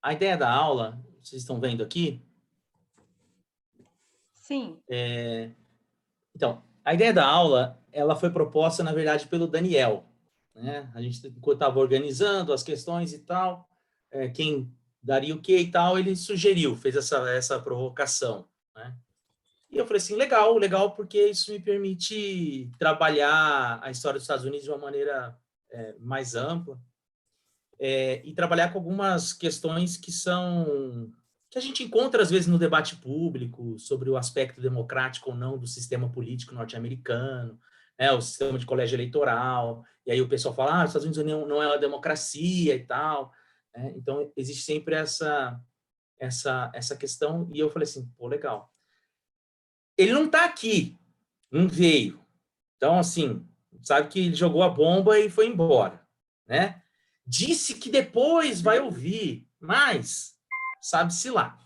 A ideia da aula, vocês estão vendo aqui? Sim. Então, a ideia da aula, ela foi proposta, na verdade, pelo Daniel, né? A gente, enquanto estava organizando as questões e tal, quem daria o quê e tal, ele sugeriu, fez essa provocação, né? E eu falei assim, legal, legal, porque isso me permite trabalhar a história dos Estados Unidos de uma maneira mais ampla, e trabalhar com algumas questões que a gente encontra às vezes no debate público sobre o aspecto democrático ou não do sistema político norte-americano, o sistema de colégio eleitoral, e aí o pessoal fala, os Estados Unidos não é uma democracia e tal, né? Então existe sempre essa questão, e eu falei assim, pô, legal. Ele não está aqui, não veio. Então, assim, sabe que ele jogou a bomba e foi embora, né? Disse que depois vai ouvir, mas sabe-se lá.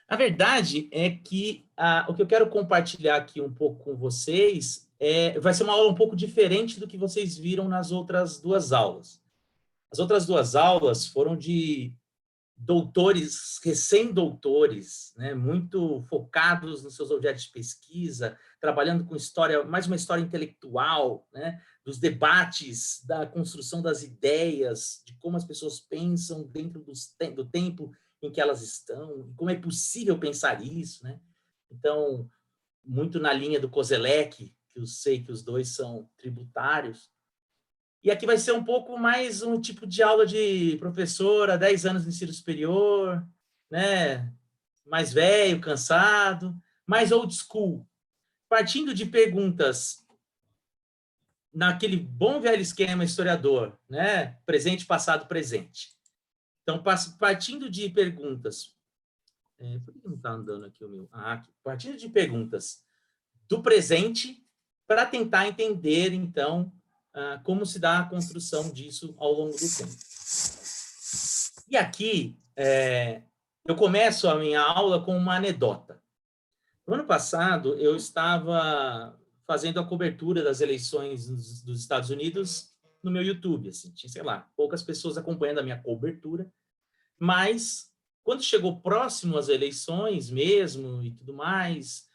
A verdade é que o que eu quero compartilhar aqui um pouco com vocês vai ser uma aula um pouco diferente do que vocês viram nas outras duas aulas. As outras duas aulas foram de doutores, recém-doutores, né, muito focados nos seus objetos de pesquisa, trabalhando com história, mais uma história intelectual, né, dos debates, da construção das ideias, de como as pessoas pensam dentro do tempo em que elas estão, como é possível pensar isso, né? Então, muito na linha do Kozelek, que eu sei que os dois são tributários. E aqui vai ser um pouco mais um tipo de aula de professor há 10 anos no ensino superior, né? Mais velho, cansado, mais old school, partindo de perguntas naquele bom velho esquema historiador, né? Presente, passado, presente. Então, partindo de perguntas... por que não está andando aqui o meu? Aqui. Partindo de perguntas do presente para tentar entender, então, como se dá a construção disso ao longo do tempo. E aqui, eu começo a minha aula com uma anedota. No ano passado, eu estava fazendo a cobertura das eleições dos Estados Unidos no meu YouTube. Assim, tinha, sei lá, poucas pessoas acompanhando a minha cobertura, mas quando chegou próximo às eleições mesmo e tudo mais,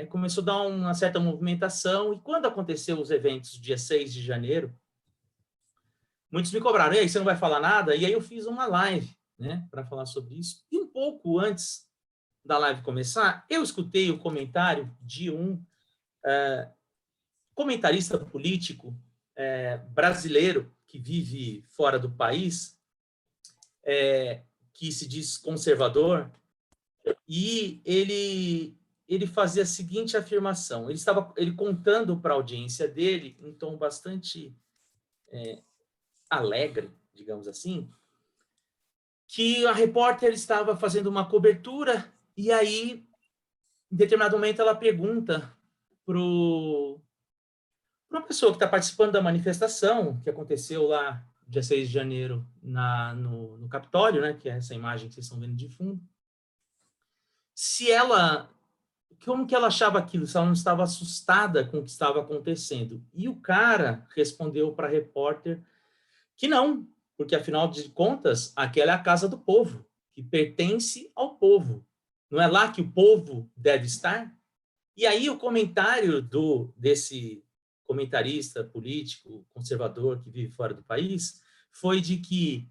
começou a dar uma certa movimentação, e quando aconteceu os eventos, dia 6 de janeiro, muitos me cobraram, e aí, você não vai falar nada? E aí eu fiz uma live, né, para falar sobre isso. E um pouco antes da live começar, eu escutei o comentário de um comentarista político brasileiro que vive fora do país, que se diz conservador, e ele fazia a seguinte afirmação, ele contando para a audiência dele, em tom bastante alegre, digamos assim, que a repórter estava fazendo uma cobertura, e aí, em determinado momento, ela pergunta para uma pessoa que está participando da manifestação, que aconteceu lá, dia 6 de janeiro, no Capitólio, né, que é essa imagem que vocês estão vendo de fundo, como que ela achava aquilo, se ela não estava assustada com o que estava acontecendo. E o cara respondeu para a repórter que não, porque, afinal de contas, aquela é a casa do povo, que pertence ao povo. Não é lá que o povo deve estar? E aí o comentário desse comentarista político conservador que vive fora do país foi de que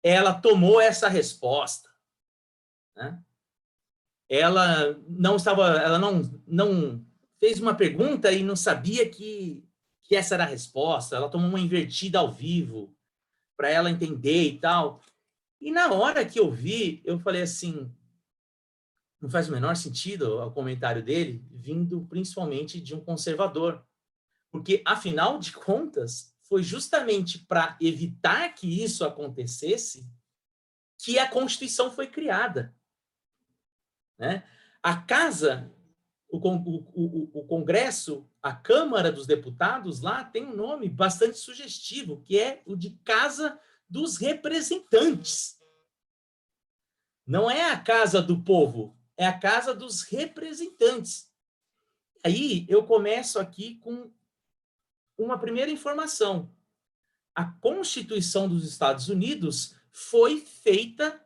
ela tomou essa resposta, né? Ela não fez uma pergunta e não sabia que essa era a resposta. Ela tomou uma invertida ao vivo para ela entender e tal. E na hora que eu vi, eu falei assim, não faz o menor sentido o comentário dele, vindo principalmente de um conservador. Porque, afinal de contas, foi justamente para evitar que isso acontecesse que a Constituição foi criada, né? A Casa, o Congresso, a Câmara dos Deputados lá tem um nome bastante sugestivo, que é o de Casa dos Representantes. Não é a casa do povo, é a casa dos representantes. Aí eu começo aqui com uma primeira informação. A Constituição dos Estados Unidos foi feita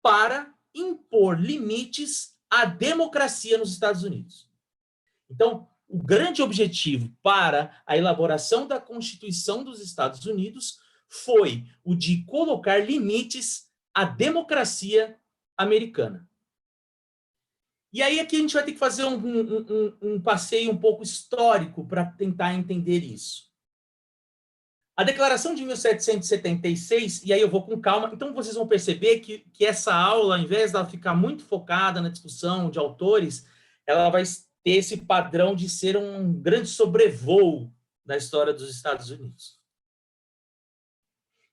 para impor limites à democracia nos Estados Unidos. Então, o grande objetivo para a elaboração da Constituição dos Estados Unidos foi o de colocar limites à democracia americana. E aí aqui a gente vai ter que fazer um passeio um pouco histórico para tentar entender isso. A Declaração de 1776, e aí eu vou com calma, então vocês vão perceber que essa aula, ao invés dela ficar muito focada na discussão de autores, ela vai ter esse padrão de ser um grande sobrevoo da história dos Estados Unidos.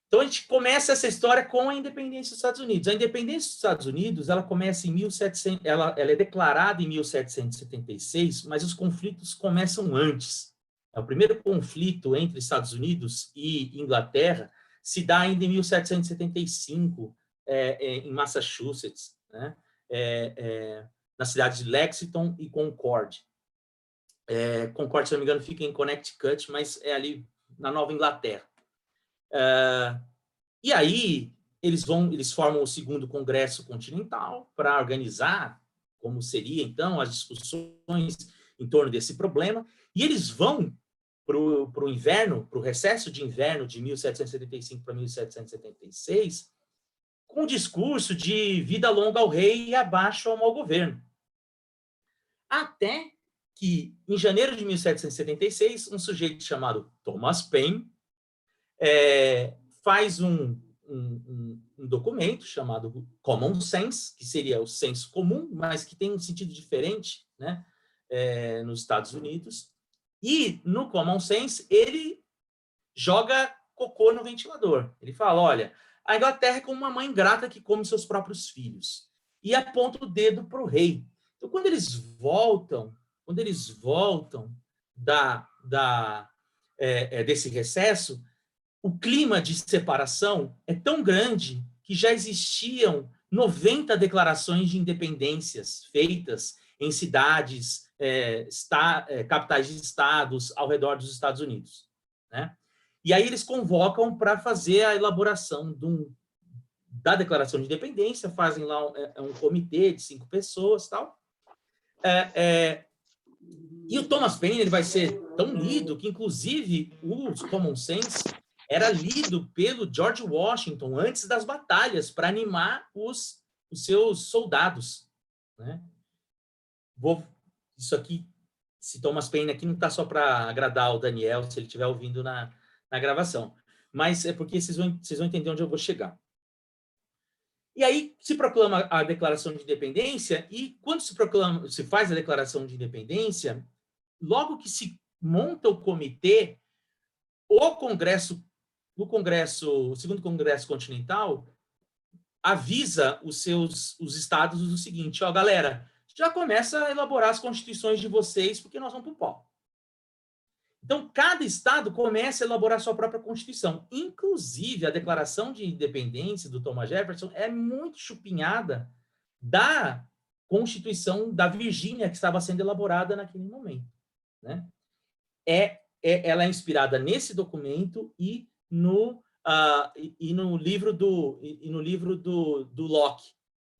Então, a gente começa essa história com a independência dos Estados Unidos. A independência dos Estados Unidos, ela começa em 1700, ela é declarada em 1776, mas os conflitos começam antes. O primeiro conflito entre Estados Unidos e Inglaterra se dá ainda em 1775, em Massachusetts, né? Na cidade de Lexington e Concord. Concord, se não me engano, fica em Connecticut, mas é ali na Nova Inglaterra. E aí eles formam o segundo Congresso Continental para organizar como seria então as discussões em torno desse problema, e eles vão para o inverno, para o recesso de inverno de 1775 para 1776, com o discurso de vida longa ao rei e abaixo ao mau governo. Até que, em janeiro de 1776, um sujeito chamado Thomas Paine faz um documento chamado Common Sense, que seria o senso comum, mas que tem um sentido diferente, né, nos Estados Unidos. E, no Common Sense, ele joga cocô no ventilador. Ele fala, olha, a Inglaterra é como uma mãe ingrata que come seus próprios filhos. E aponta o dedo para o rei. Então, quando eles voltam desse recesso, o clima de separação é tão grande que já existiam 90 declarações de independências feitas em cidades, capitais de estados ao redor dos Estados Unidos, né? E aí eles convocam para fazer a elaboração da Declaração de Independência, fazem lá um comitê de 5 pessoas, tal. E o Thomas Paine ele vai ser tão lido que, inclusive, o Common Sense era lido pelo George Washington antes das batalhas para animar os seus soldados, né? Isso aqui, esse Thomas Paine aqui não está só para agradar o Daniel, se ele estiver ouvindo na gravação, mas é porque vocês vão entender onde eu vou chegar. E aí se proclama a Declaração de Independência, e quando se faz a Declaração de Independência, logo que se monta o comitê, o segundo Congresso Continental avisa os estados o seguinte, ó, galera, já começa a elaborar as constituições de vocês, porque nós vamos para o pau. Então, cada estado começa a elaborar a sua própria constituição. Inclusive, a Declaração de Independência do Thomas Jefferson é muito chupinhada da Constituição da Virgínia, que estava sendo elaborada naquele momento, né? Ela é inspirada nesse documento e no livro do Locke,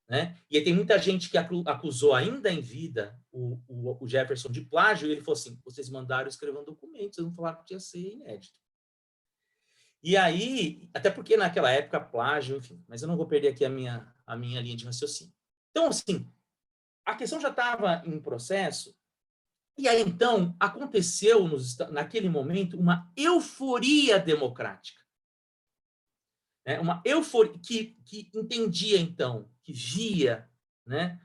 né? E aí tem muita gente que acusou ainda em vida o Jefferson de plágio, e ele falou assim, vocês mandaram escrever um documento, vocês não falaram que ia ser inédito. E aí, até porque naquela época plágio, enfim, mas eu não vou perder aqui a minha linha de raciocínio. Então, assim, a questão já estava em processo, e aí, então, aconteceu naquele momento uma euforia democrática. Uma euforia que entendia, então, que via, né,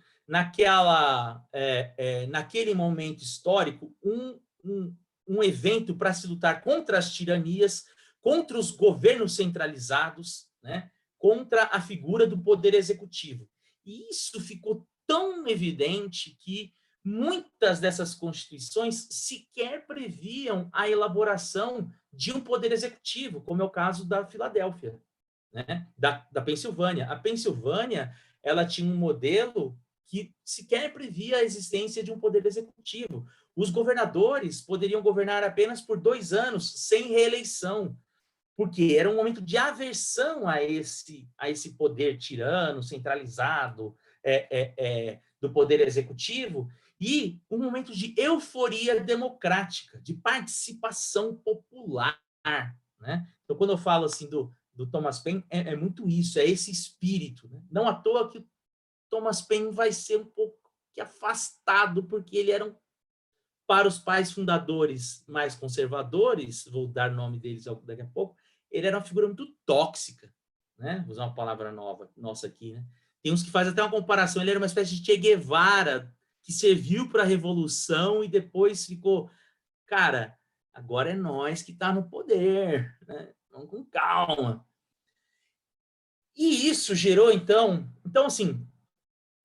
naquele momento histórico um evento para se lutar contra as tiranias, contra os governos centralizados, né, contra a figura do poder executivo. E isso ficou tão evidente que muitas dessas constituições sequer previam a elaboração de um poder executivo, como é o caso da Filadélfia, né? da Pensilvânia. A Pensilvânia, ela tinha um modelo que sequer previa a existência de um poder executivo. Os governadores poderiam governar apenas por 2 anos, sem reeleição. porque era um momento de aversão a esse poder tirano, centralizado, do poder executivo, e um momento de euforia democrática, de participação popular, né? Então, quando eu falo assim do Thomas Paine, é muito isso, é esse espírito, né? Não à toa que o Thomas Paine vai ser um pouco afastado, porque ele era para os pais fundadores mais conservadores, vou dar nome deles daqui a pouco, ele era uma figura muito tóxica, né? Vou usar uma palavra nova, nossa aqui, né? Tem uns que fazem até uma comparação, ele era uma espécie de Che Guevara, que serviu para a Revolução e depois ficou, cara, agora é nós que está no poder, né? Vamos com calma. E isso gerou, então assim,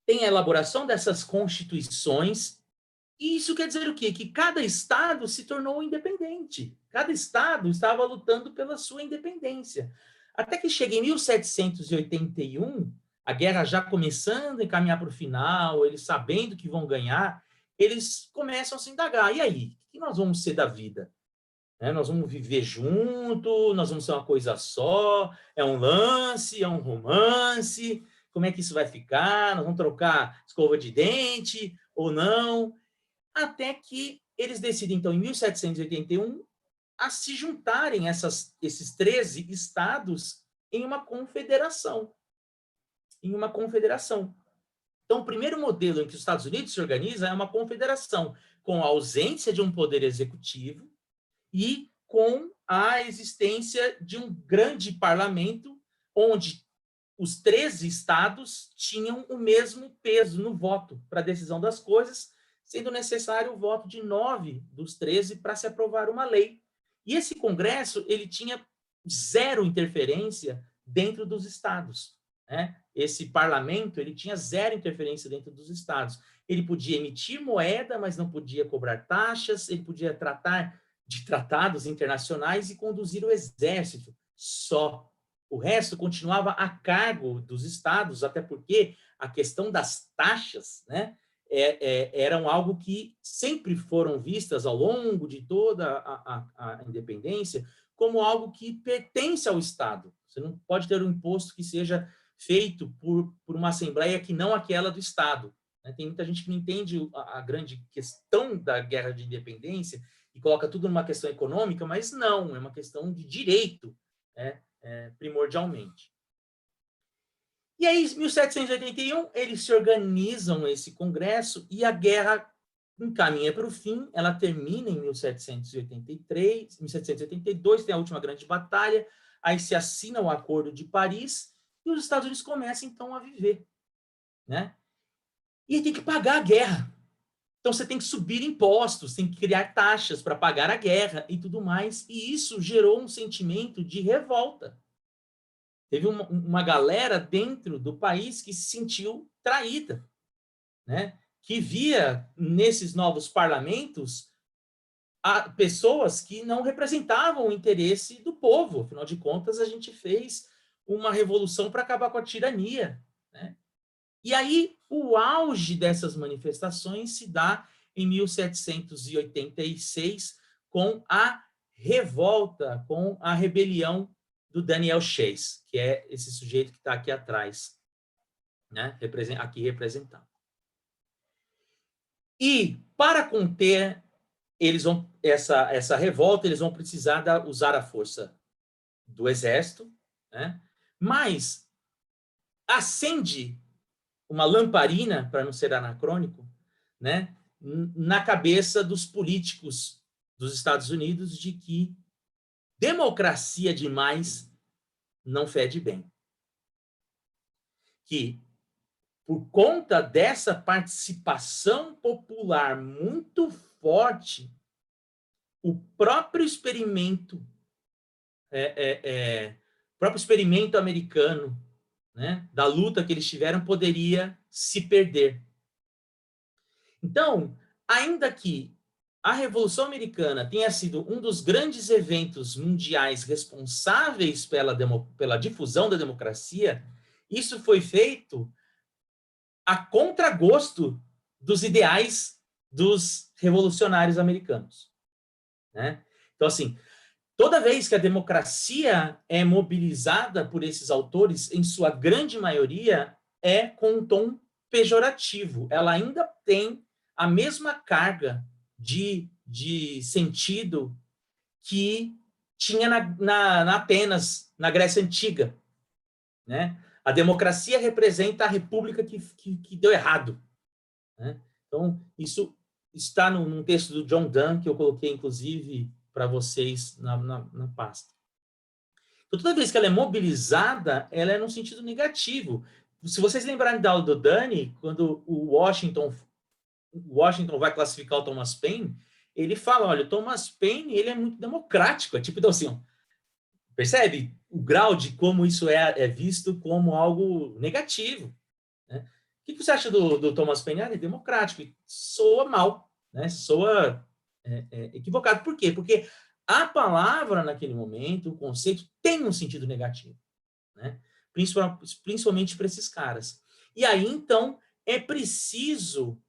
tem a elaboração dessas constituições. E isso quer dizer o quê? Que cada estado se tornou independente. Cada estado estava lutando pela sua independência. Até que chega em 1781, a guerra já começando a encaminhar para o final, eles sabendo que vão ganhar, eles começam a se indagar. E aí? O que nós vamos ser da vida? Nós vamos viver junto? Nós vamos ser uma coisa só? É um lance? É um romance? Como é que isso vai ficar? Nós vamos trocar escova de dente ou não? Até que eles decidem, então, em 1781, a se juntarem esses 13 estados em uma confederação. Então, o primeiro modelo em que os Estados Unidos se organiza é uma confederação, com a ausência de um poder executivo e com a existência de um grande parlamento, onde os 13 estados tinham o mesmo peso no voto para a decisão das coisas, sendo necessário o voto de 9 dos 13 para se aprovar uma lei. E esse Congresso, ele tinha zero interferência dentro dos estados, né? Esse parlamento, ele tinha zero interferência dentro dos estados. Ele podia emitir moeda, mas não podia cobrar taxas, ele podia tratar de tratados internacionais e conduzir o exército só. O resto continuava a cargo dos estados, até porque a questão das taxas, né, eram algo que sempre foram vistas ao longo de toda a independência como algo que pertence ao Estado. Você não pode ter um imposto que seja feito por uma assembleia que não aquela do Estado. Tem muita gente que não entende a grande questão da guerra de independência e coloca tudo numa questão econômica, mas não, é uma questão de direito, né? Primordialmente. E aí, em 1781, eles se organizam esse congresso e a guerra encaminha para o fim, ela termina em 1783, 1782, tem a última grande batalha, aí se assina o Acordo de Paris e os Estados Unidos começam, então, a viver, né? E tem que pagar a guerra. Então, você tem que subir impostos, tem que criar taxas para pagar a guerra e tudo mais, e isso gerou um sentimento de revolta. Teve uma galera dentro do país que se sentiu traída, né? Que via nesses novos parlamentos pessoas que não representavam o interesse do povo. Afinal de contas, a gente fez uma revolução para acabar com a tirania, né? E aí, o auge dessas manifestações se dá em 1786, com a revolta, com a rebelião do Daniel Chase, que é esse sujeito que está aqui atrás, né? Aqui representado. E, para conter essa revolta, eles vão precisar usar a força do exército, né? Mas acende uma lamparina, para não ser anacrônico, né, na cabeça dos políticos dos Estados Unidos de que democracia demais não fede bem. Que, por conta dessa participação popular muito forte, o próprio experimento americano, né, da luta que eles tiveram, poderia se perder. Então, ainda que a Revolução Americana tenha sido um dos grandes eventos mundiais responsáveis pela difusão da democracia, isso foi feito a contragosto dos ideais dos revolucionários americanos, né? Então, assim, toda vez que a democracia é mobilizada por esses autores, em sua grande maioria, é com um tom pejorativo. Ela ainda tem a mesma carga de sentido que tinha na Atenas, na Grécia Antiga, né? A democracia representa a república que deu errado, né? Então, isso está num texto do John Donne, que eu coloquei, inclusive, para vocês na pasta. Então, toda vez que ela é mobilizada, ela é num sentido negativo. Se vocês lembrarem da aula do Dani, quando o Washington vai classificar o Thomas Paine, ele fala, olha, o Thomas Paine, ele é muito democrático, é tipo, então assim, ó, percebe o grau de como isso é visto como algo negativo, né? O que você acha do Thomas Paine? Ele é democrático, soa mal, né? Soa equivocado. Por quê? Porque a palavra, naquele momento, o conceito, tem um sentido negativo, né? Principalmente para esses caras. E aí, então, é preciso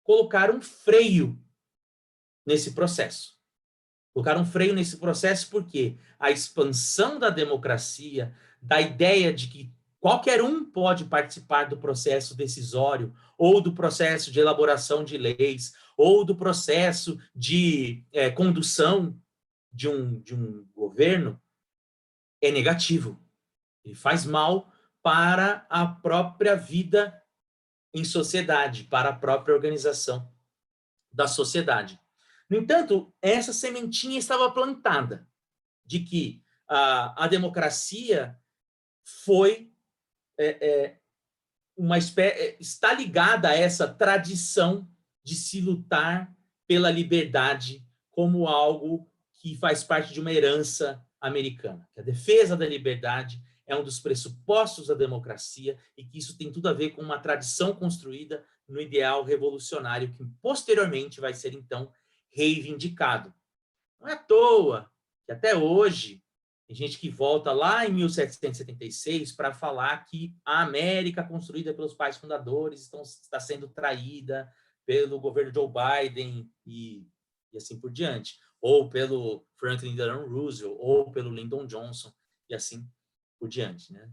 colocar um freio nesse processo. Colocar um freio nesse processo porque a expansão da democracia, da ideia de que qualquer um pode participar do processo decisório, ou do processo de elaboração de leis, ou do processo de condução de um governo, é negativo. Ele faz mal para a própria vida em sociedade, para a própria organização da sociedade. No entanto, essa sementinha estava plantada de que a democracia foi uma espécie, está ligada a essa tradição de se lutar pela liberdade como algo que faz parte de uma herança americana. Que a defesa da liberdade é um dos pressupostos da democracia e que isso tem tudo a ver com uma tradição construída no ideal revolucionário que posteriormente vai ser, então, reivindicado. Não é à toa que até hoje tem gente que volta lá em 1776 para falar que a América construída pelos pais fundadores está sendo traída pelo governo Joe Biden e assim por diante, ou pelo Franklin Delano Roosevelt, ou pelo Lyndon Johnson, e assim por diante, né?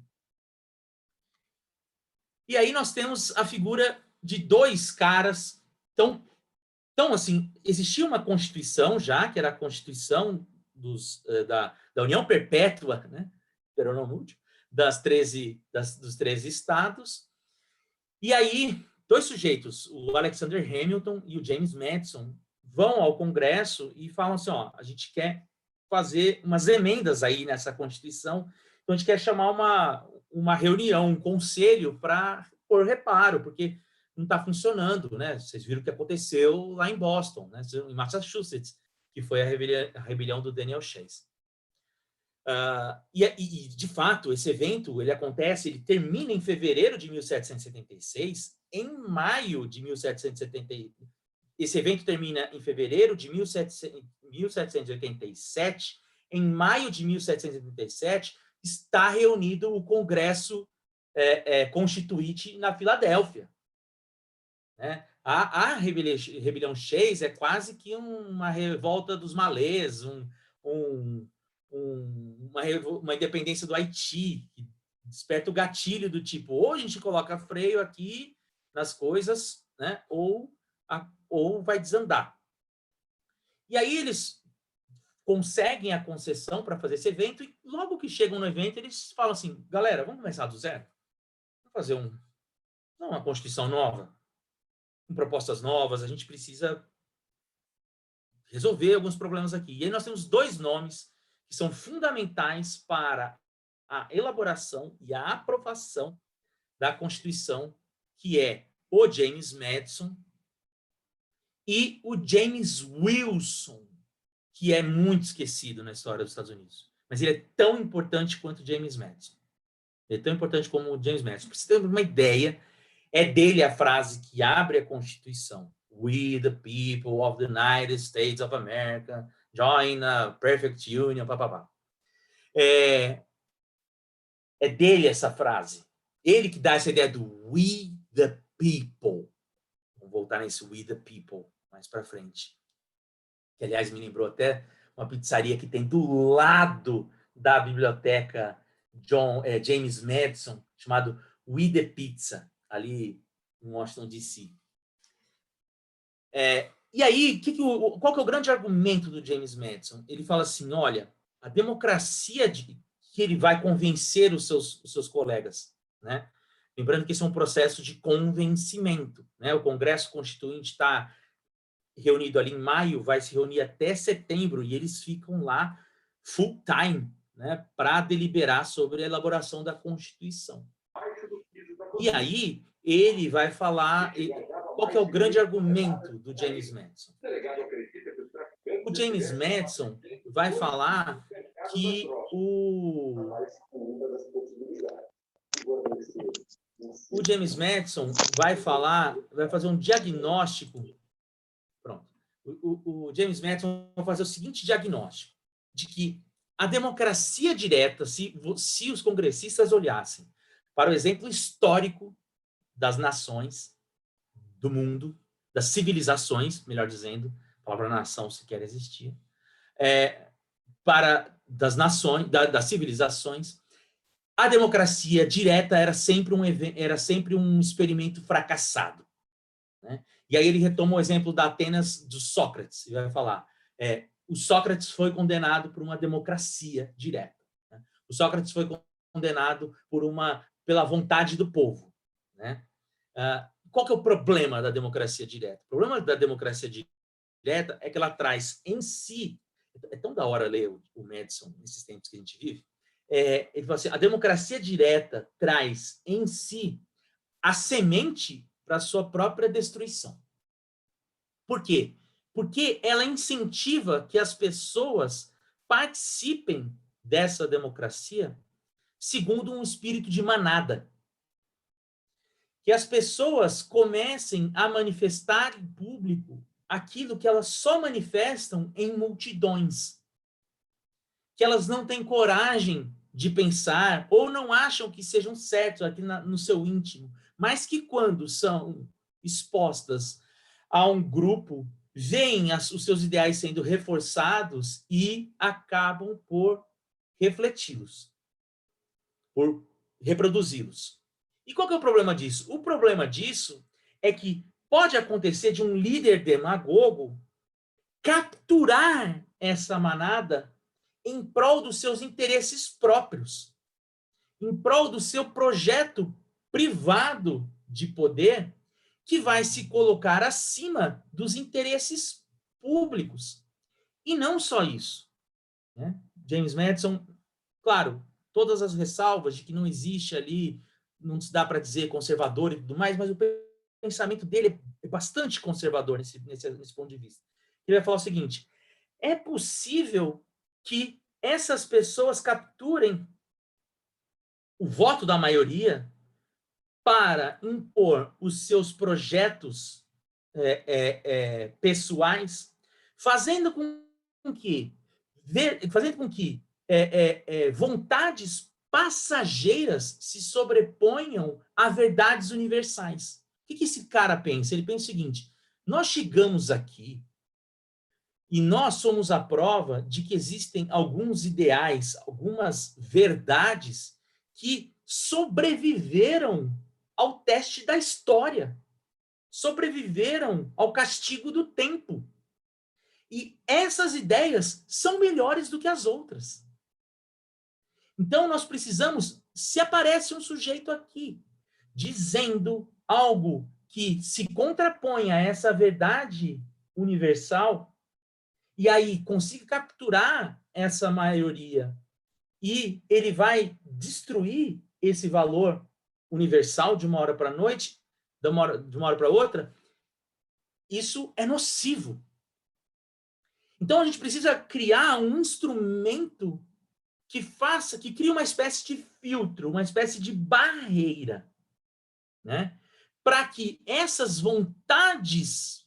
E aí nós temos a figura de dois caras então, assim, existia uma Constituição já, que era a Constituição da União Perpétua, né, dos 13 estados. E aí, dois sujeitos, o Alexander Hamilton e o James Madison, vão ao Congresso e falam assim, ó, a gente quer fazer umas emendas aí nessa Constituição, então a gente quer chamar uma reunião, um conselho para pôr reparo, porque não está funcionando, né? Vocês viram o que aconteceu lá em Boston, né? Em Massachusetts, que foi a rebelião do Daniel Chase. E, de fato, esse evento, ele termina em fevereiro de 1776, em maio de 1770. Esse evento termina em fevereiro de 1787. Em maio de 1787, está reunido o Congresso Constituinte na Filadélfia. Né? A rebelião Chase é quase que uma revolta dos malês, uma independência do Haiti, que desperta o gatilho do tipo, ou a gente coloca freio aqui nas coisas, né? ou vai desandar. E aí eles conseguem a concessão para fazer esse evento e logo que chegam no evento eles falam assim, galera, vamos começar do zero? Vamos fazer uma Constituição nova? Com propostas novas, a gente precisa resolver alguns problemas aqui. E aí nós temos dois nomes que são fundamentais para a elaboração e a aprovação da Constituição, que é o James Madison e o James Wilson, que é muito esquecido na história dos Estados Unidos. Mas ele é tão importante quanto o James Madison. Ele é tão importante como o James Madison. Para você ter uma ideia, é dele a frase que abre a Constituição. We, the people of the United States of America, join a perfect union, papapá. É dele essa frase. Ele que dá essa ideia do we, the people. Vamos voltar nesse we, the people, mais para frente. Que, aliás, me lembrou até uma pizzaria que tem do lado da biblioteca James Madison, chamado We The Pizza, ali em Washington, D.C. E aí, qual que é o grande argumento do James Madison? Ele fala assim, olha, a democracia que ele vai convencer os seus colegas, né? Lembrando que esse é um processo de convencimento, né? O Congresso Constituinte está reunido ali em maio, vai se reunir até setembro, e eles ficam lá full time, né, para deliberar sobre a elaboração da Constituição. E aí, ele vai falar, qual que é o grande argumento do James Madison? O James Madison vai falar que o James Madison vai fazer um diagnóstico. Pronto. O James Madison vai fazer o seguinte diagnóstico, de que a democracia direta, se os congressistas olhassem para o exemplo histórico das nações, do mundo, das civilizações, melhor dizendo, a palavra nação sequer existia, das nações, das civilizações, a democracia direta era sempre um experimento fracassado, né? E aí ele retoma o exemplo da Atenas do Sócrates, e vai falar, o Sócrates foi condenado por uma democracia direta, né? O Sócrates foi condenado pela vontade do povo, né? Qual que é o problema da democracia direta? O problema da democracia direta é que ela traz em si, é tão da hora ler o Madison nesses tempos que a gente vive, ele fala assim, a democracia direta traz em si a semente para a sua própria destruição. Por quê? Porque ela incentiva que as pessoas participem dessa democracia segundo um espírito de manada. Que as pessoas comecem a manifestar em público aquilo que elas só manifestam em multidões. Que elas não têm coragem de pensar ou não acham que sejam certos aqui no seu íntimo, mas que quando são expostas a um grupo, veem os seus ideais sendo reforçados e acabam por refleti-los, por reproduzi-los. E qual que é o problema disso? O problema disso é que pode acontecer de um líder demagogo capturar essa manada em prol dos seus interesses próprios, em prol do seu projeto privado de poder, que vai se colocar acima dos interesses públicos. E não só isso, né? James Madison, claro, todas as ressalvas de que não existe ali, não se dá para dizer conservador e tudo mais, mas o pensamento dele é bastante conservador nesse ponto de vista. Ele vai falar o seguinte, é possível que essas pessoas capturem o voto da maioria para impor os seus projetos pessoais, fazendo com que vontades passageiras se sobreponham a verdades universais. O que esse cara pensa? Ele pensa o seguinte, nós chegamos aqui e nós somos a prova de que existem alguns ideais, algumas verdades que sobreviveram ao teste da história, sobreviveram ao castigo do tempo. E essas ideias são melhores do que as outras. Então, nós precisamos, se aparece um sujeito aqui dizendo algo que se contrapõe a essa verdade universal, e aí consiga capturar essa maioria, e ele vai destruir esse valor universal de uma hora para a noite, de uma hora para outra, isso é nocivo. Então, a gente precisa criar um instrumento que crie uma espécie de filtro, uma espécie de barreira, né? Para que essas vontades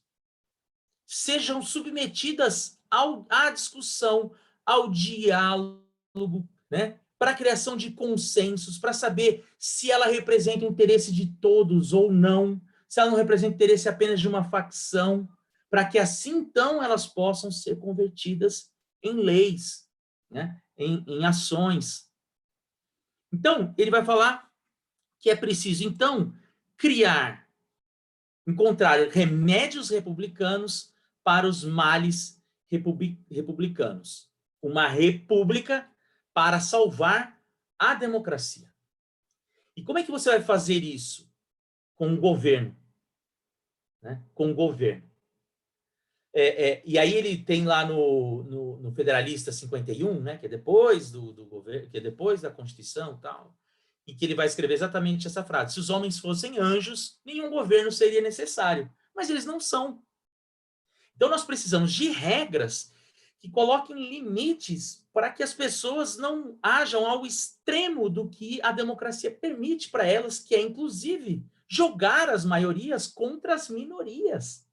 sejam submetidas à discussão, ao diálogo, né? Para a criação de consensos, para saber se ela representa o interesse de todos ou não, se ela não representa o interesse apenas de uma facção, para que assim, então, elas possam ser convertidas em leis, né? Em ações. Então, ele vai falar que é preciso, então, encontrar remédios republicanos para os males republicanos. Uma república para salvar a democracia. E como é que você vai fazer isso? Com o governo. Né? Com o governo. E aí ele tem lá no Federalista 51, né, que é depois do governo, que é depois da Constituição e tal, e que ele vai escrever exatamente essa frase: se os homens fossem anjos, nenhum governo seria necessário. Mas eles não são. Então nós precisamos de regras que coloquem limites para que as pessoas não ajam ao extremo do que a democracia permite para elas, que é inclusive jogar as maiorias contra as minorias.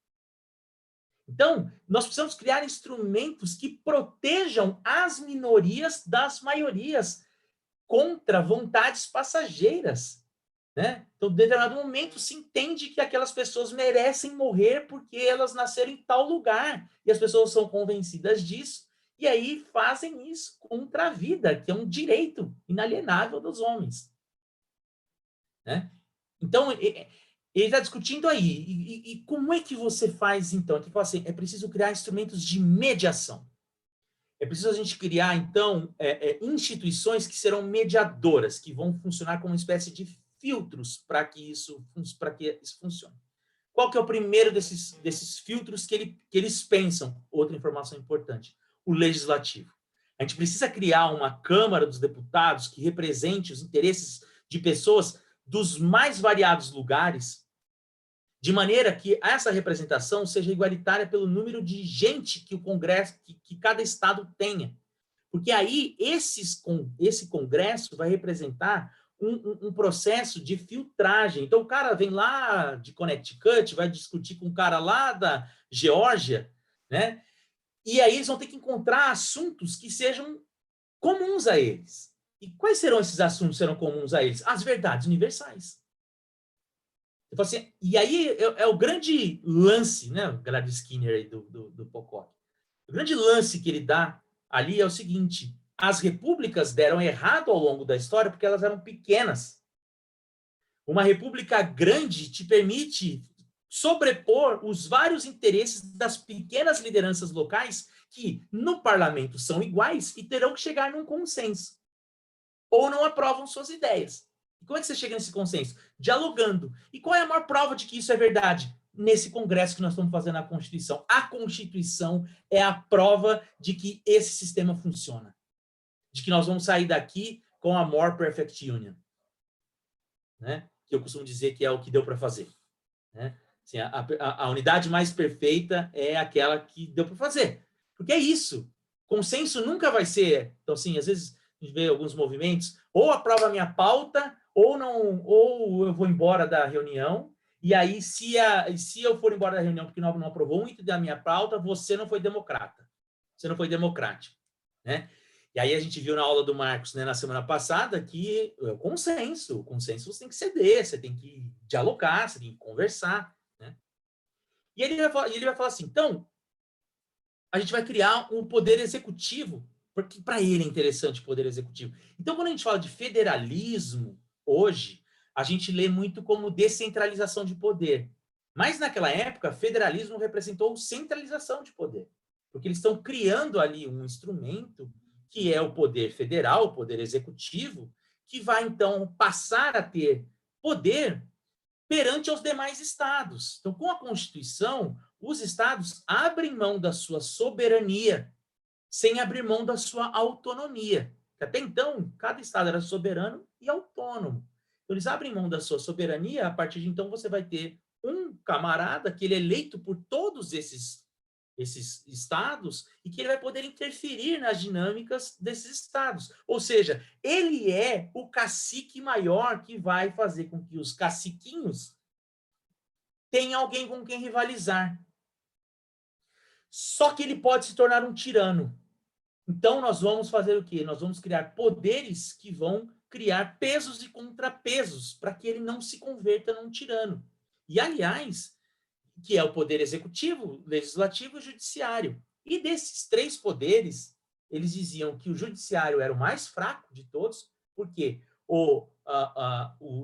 Então, nós precisamos criar instrumentos que protejam as minorias das maiorias contra vontades passageiras. Né? Então, em determinado momento, se entende que aquelas pessoas merecem morrer porque elas nasceram em tal lugar. E as pessoas são convencidas disso, e aí fazem isso contra a vida, que é um direito inalienável dos homens. Né? Então, ele está discutindo aí. E como é que você faz, então? Ele fala assim, é preciso criar instrumentos de mediação. É preciso a gente criar, então, instituições que serão mediadoras, que vão funcionar como uma espécie de filtros para que isso funcione. Qual que é o primeiro desses filtros que eles pensam? Outra informação importante, o legislativo. A gente precisa criar uma Câmara dos Deputados que represente os interesses de pessoas dos mais variados lugares, de maneira que essa representação seja igualitária pelo número de gente que o Congresso, que cada estado tenha. Porque aí esse Congresso vai representar um processo de filtragem. Então, o cara vem lá de Connecticut, vai discutir com o cara lá da Geórgia, né? E aí eles vão ter que encontrar assuntos que sejam comuns a eles. E quais serão esses assuntos que serão comuns a eles? As verdades universais. Assim, e aí é o grande lance, né? O Gladys Skinner aí do Pocock. O grande lance que ele dá ali é o seguinte: as repúblicas deram errado ao longo da história porque elas eram pequenas. Uma república grande te permite sobrepor os vários interesses das pequenas lideranças locais que no parlamento são iguais e terão que chegar num consenso. Ou não aprovam suas ideias. E como é que você chega nesse consenso? Dialogando. E qual é a maior prova de que isso é verdade? Nesse congresso que nós estamos fazendo a Constituição. A Constituição é a prova de que esse sistema funciona. De que nós vamos sair daqui com a more perfect union. Né? Que eu costumo dizer que é o que deu para fazer. Né? Assim, a unidade mais perfeita é aquela que deu para fazer. Porque é isso. Consenso nunca vai ser... Então, assim, às vezes a gente vê alguns movimentos, ou aprova a minha pauta, ou eu vou embora da reunião, e aí, se eu for embora da reunião porque não aprovou um item da minha pauta, você não foi democrata. Você não foi democrático. Né? E aí a gente viu na aula do Marcos, né, na semana passada, que é o consenso você tem que ceder, você tem que dialogar, você tem que conversar. Né? E ele vai falar assim, então, a gente vai criar um poder executivo, porque para ele é interessante o poder executivo. Então, quando a gente fala de federalismo, hoje, a gente lê muito como descentralização de poder. Mas, naquela época, federalismo representou centralização de poder. Porque eles estão criando ali um instrumento que é o poder federal, o poder executivo, que vai, então, passar a ter poder perante aos demais estados. Então, com a Constituição, os estados abrem mão da sua soberania, sem abrir mão da sua autonomia. Até então, cada estado era soberano e autônomo. Então, eles abrem mão da sua soberania, a partir de então você vai ter um camarada que ele é eleito por todos esses estados e que ele vai poder interferir nas dinâmicas desses estados. Ou seja, ele é o cacique maior que vai fazer com que os caciquinhos tenham alguém com quem rivalizar. Só que ele pode se tornar um tirano. Então, nós vamos fazer o quê? Nós vamos criar poderes que vão criar pesos e contrapesos para que ele não se converta num tirano. E, aliás, que é o poder executivo, legislativo e judiciário. E desses três poderes, eles diziam que o judiciário era o mais fraco de todos, porque o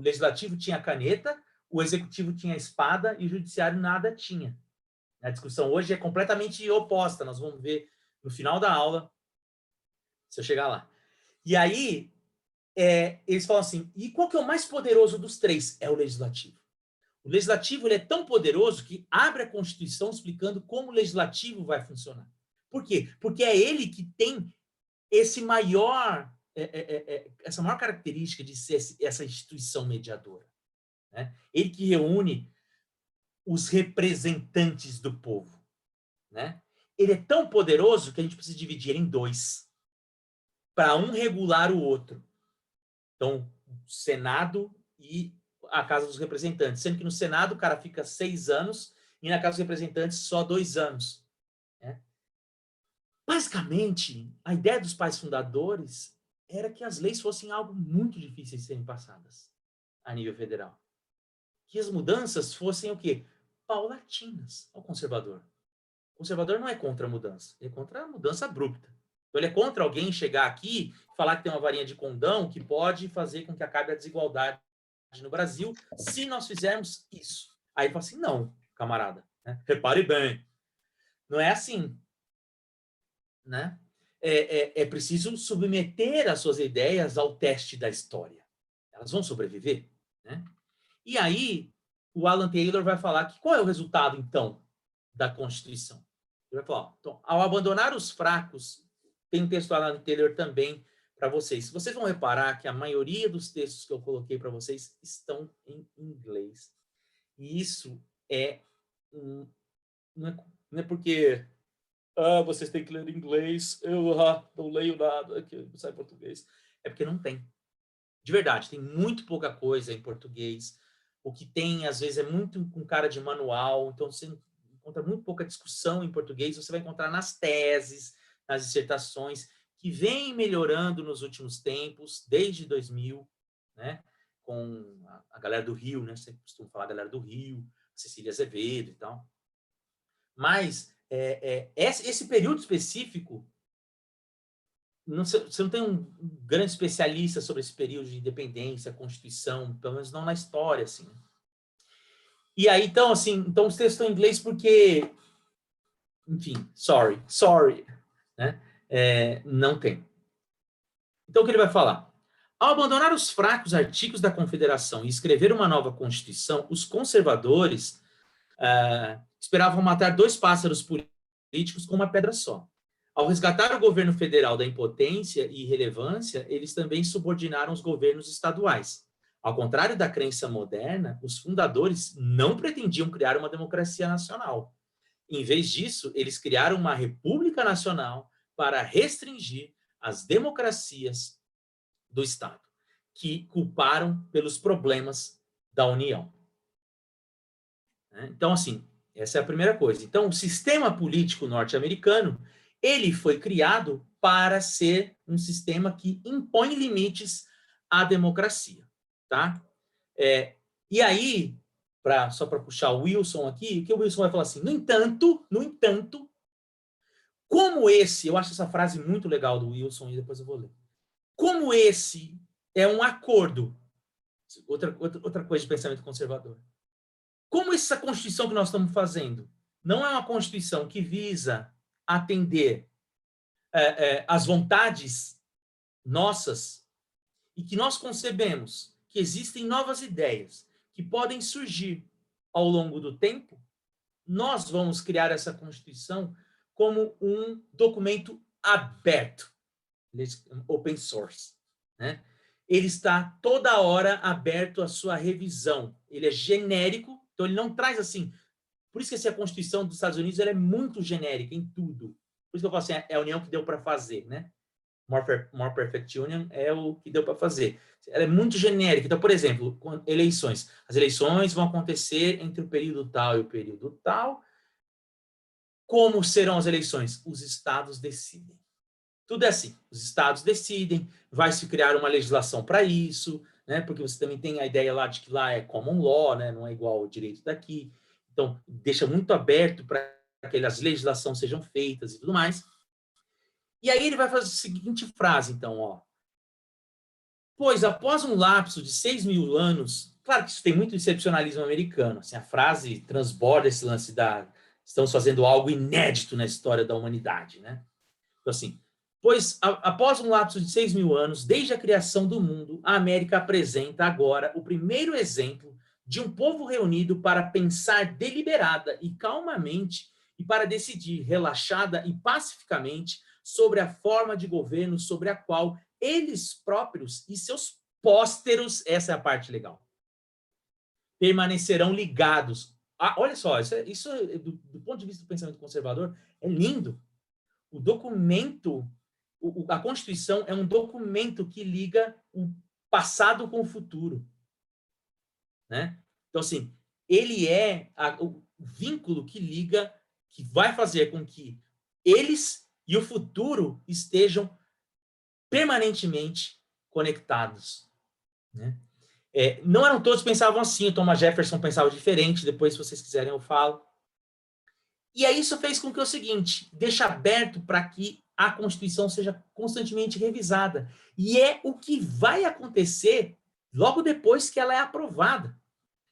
legislativo tinha caneta, o executivo tinha espada e o judiciário nada tinha. A discussão hoje é completamente oposta, nós vamos ver no final da aula, se eu chegar lá. E aí, eles falam assim, e qual que é o mais poderoso dos três? É o legislativo. O legislativo ele é tão poderoso que abre a Constituição explicando como o legislativo vai funcionar. Por quê? Porque é ele que tem esse essa maior característica de ser essa instituição mediadora. Né? Ele que reúne os representantes do povo. Né? Ele é tão poderoso que a gente precisa dividir ele em dois, para um regular o outro. Então, o Senado e a Casa dos Representantes, sendo que no Senado o cara fica 6 anos e na Casa dos Representantes só 2 anos. Né? Basicamente, a ideia dos pais fundadores era que as leis fossem algo muito difíceis de serem passadas a nível federal. Que as mudanças fossem o quê? Paulatinas ao conservador. O conservador não é contra a mudança, ele é contra a mudança abrupta. Então, ele é contra alguém chegar aqui e falar que tem uma varinha de condão que pode fazer com que acabe a desigualdade no Brasil se nós fizermos isso. Aí ele fala assim, não, camarada, né? Repare bem, não é assim. Né? É preciso submeter as suas ideias ao teste da história. Elas vão sobreviver. Né? E aí, o Alan Taylor vai falar que qual é o resultado, então, da Constituição? Ele vai falar, então, ao abandonar os fracos, tem um texto do Alan Taylor também para vocês. Vocês vão reparar que a maioria dos textos que eu coloquei para vocês estão em inglês. E isso não é porque vocês têm que ler inglês, eu não leio nada, que sai português. É porque não tem. De verdade, tem muito pouca coisa em português. O que tem, às vezes, é muito com cara de manual, então você encontra muito pouca discussão em português, você vai encontrar nas teses, nas dissertações, que vem melhorando nos últimos tempos, desde 2000, né? Com a galera do Rio, né? Você costuma falar a galera do Rio, Cecília Azevedo e tal. Mas esse período específico, você não tem um grande especialista sobre esse período de independência, Constituição, pelo menos não na história, assim. E aí, então, assim, então os textos estão em inglês porque, enfim, sorry, né? Não tem. Então, o que ele vai falar? Ao abandonar os fracos artigos da Confederação e escrever uma nova Constituição, os conservadores esperavam matar 2 pássaros políticos com uma pedra só. Ao resgatar o governo federal da impotência e irrelevância, eles também subordinaram os governos estaduais. Ao contrário da crença moderna, os fundadores não pretendiam criar uma democracia nacional. Em vez disso, eles criaram uma república nacional para restringir as democracias do Estado, que culparam pelos problemas da União. Então, assim, essa é a primeira coisa. Então, o sistema político norte-americano, ele foi criado para ser um sistema que impõe limites à democracia, tá? E aí, só para puxar o Wilson aqui, o que o Wilson vai falar assim, no entanto, como esse, eu acho essa frase muito legal do Wilson, e depois eu vou ler. Como esse é um acordo, outra coisa de pensamento conservador, como essa Constituição que nós estamos fazendo não é uma Constituição que visa atender as vontades nossas e que nós concebemos que existem novas ideias que podem surgir ao longo do tempo, nós vamos criar essa Constituição como um documento aberto, open source, né? Ele está toda hora aberto à sua revisão. Ele é genérico, então ele não traz assim. Por isso que a Constituição dos Estados Unidos ela é muito genérica em tudo. Por isso que eu falo assim, é a união que deu para fazer, né? More Perfect Union é o que deu para fazer. Ela é muito genérica. Então, por exemplo, eleições. As eleições vão acontecer entre o período tal e o período tal. Como serão as eleições? Os estados decidem. Tudo é assim. Os estados decidem, vai se criar uma legislação para isso, né? Porque você também tem a ideia lá de que lá é common law, né? Não é igual ao direito daqui. Então, deixa muito aberto para que as legislações sejam feitas e tudo mais. E aí ele vai fazer a seguinte frase, então, ó. Pois, após um lapso de 6.000 anos, claro que isso tem muito excepcionalismo americano, assim, a frase transborda esse lance da estamos fazendo algo inédito na história da humanidade, né? Então, assim, pois, após um lapso de 6.000 anos, desde a criação do mundo, a América apresenta agora o primeiro exemplo de um povo reunido para pensar deliberada e calmamente e para decidir relaxada e pacificamente sobre a forma de governo sobre a qual eles próprios e seus pósteros, essa é a parte legal, permanecerão ligados. Ah, olha só, isso do ponto de vista do pensamento conservador, é lindo. O documento, a Constituição é um documento que liga o passado com o futuro, né? Então, assim, ele é o vínculo que liga, que vai fazer com que eles e o futuro estejam permanentemente conectados, né? Não eram todos que pensavam assim, o Thomas Jefferson pensava diferente, depois, se vocês quiserem, eu falo. E aí isso fez com que o seguinte, deixa aberto para que a Constituição seja constantemente revisada. E é o que vai acontecer logo depois que ela é aprovada.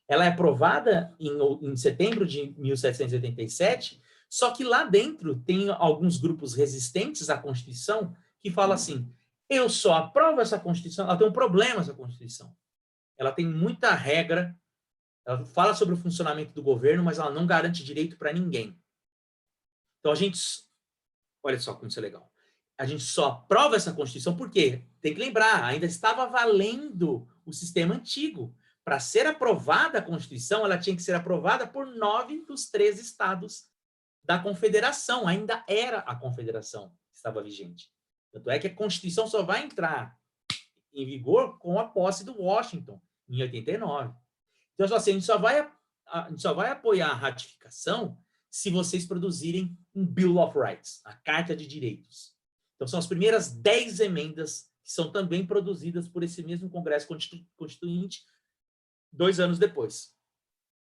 Ela é aprovada em setembro de 1787, só que lá dentro tem alguns grupos resistentes à Constituição que falam assim, eu só aprovo essa Constituição, ela tem um problema essa Constituição. Ela tem muita regra, ela fala sobre o funcionamento do governo, mas ela não garante direito para ninguém. Então a gente, olha só como isso é legal. A gente só aprova essa Constituição porque, tem que lembrar, ainda estava valendo o sistema antigo. Para ser aprovada a Constituição, ela tinha que ser aprovada por 9 dos 13 estados da Confederação. Ainda era a Confederação que estava vigente. Tanto é que a Constituição só vai entrar em vigor com a posse do Washington, em 89. Então, assim, a gente só vai apoiar a ratificação se vocês produzirem um Bill of Rights, a Carta de Direitos. Então, são as primeiras 10 emendas que são também produzidas por esse mesmo Congresso Constituinte 2 anos depois.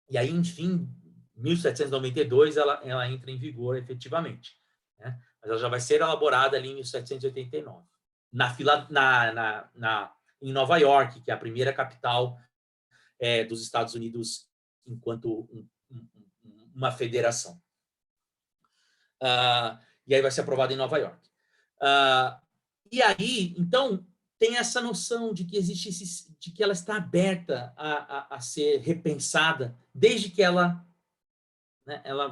E aí, enfim, 1792, ela entra em vigor efetivamente, né? Mas ela já vai ser elaborada ali em 1789, em Nova York, que é a primeira capital dos Estados Unidos enquanto uma federação. E aí vai ser aprovada em Nova York. E aí, então, tem essa noção de que existe de que ela está aberta a ser repensada desde que ela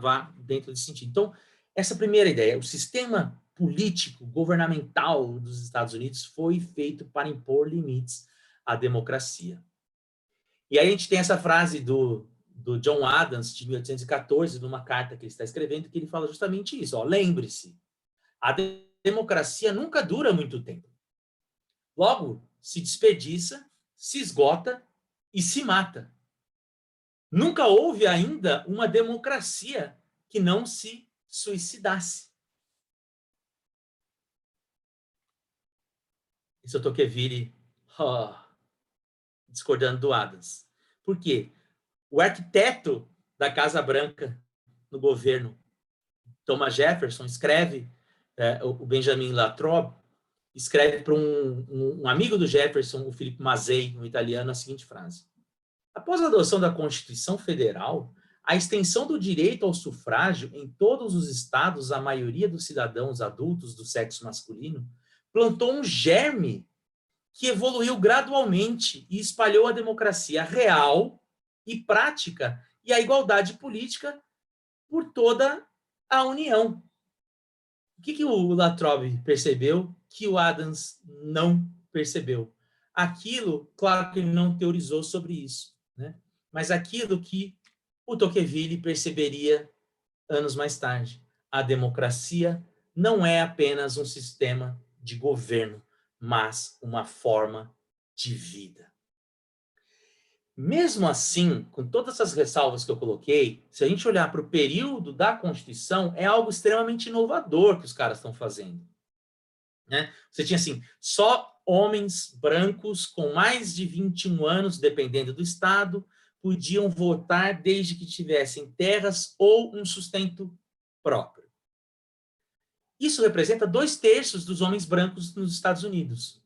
vá dentro desse sentido. Então, essa primeira ideia, o sistema político, governamental dos Estados Unidos foi feito para impor limites à democracia. E aí a gente tem essa frase do John Adams, de 1814, numa carta que ele está escrevendo, que ele fala justamente isso. Lembre-se, a democracia nunca dura muito tempo. Logo, se desperdiça, se esgota e se mata. Nunca houve ainda uma democracia que não se suicidasse. Isso é o Tocqueville discordando do Adams. Por quê? O arquiteto da Casa Branca no governo, Thomas Jefferson, escreve, o Benjamin Latrobe, escreve para um amigo do Jefferson, o Filippo Mazzei, um italiano, a seguinte frase. Após a adoção da Constituição Federal, a extensão do direito ao sufrágio em todos os estados à maioria dos cidadãos adultos do sexo masculino plantou um germe que evoluiu gradualmente e espalhou a democracia real e prática e a igualdade política por toda a União. O que o Latrobe percebeu que o Adams não percebeu? Aquilo, claro que ele não teorizou sobre isso, né? Mas aquilo que o Tocqueville perceberia anos mais tarde. A democracia não é apenas um sistema de governo, mas uma forma de vida. Mesmo assim, com todas essas ressalvas que eu coloquei, se a gente olhar para o período da Constituição, é algo extremamente inovador que os caras estão fazendo, né? Você tinha, assim, só homens brancos com mais de 21 anos, dependendo do estado, podiam votar desde que tivessem terras ou um sustento próprio. Isso representa 2/3 dos homens brancos nos Estados Unidos.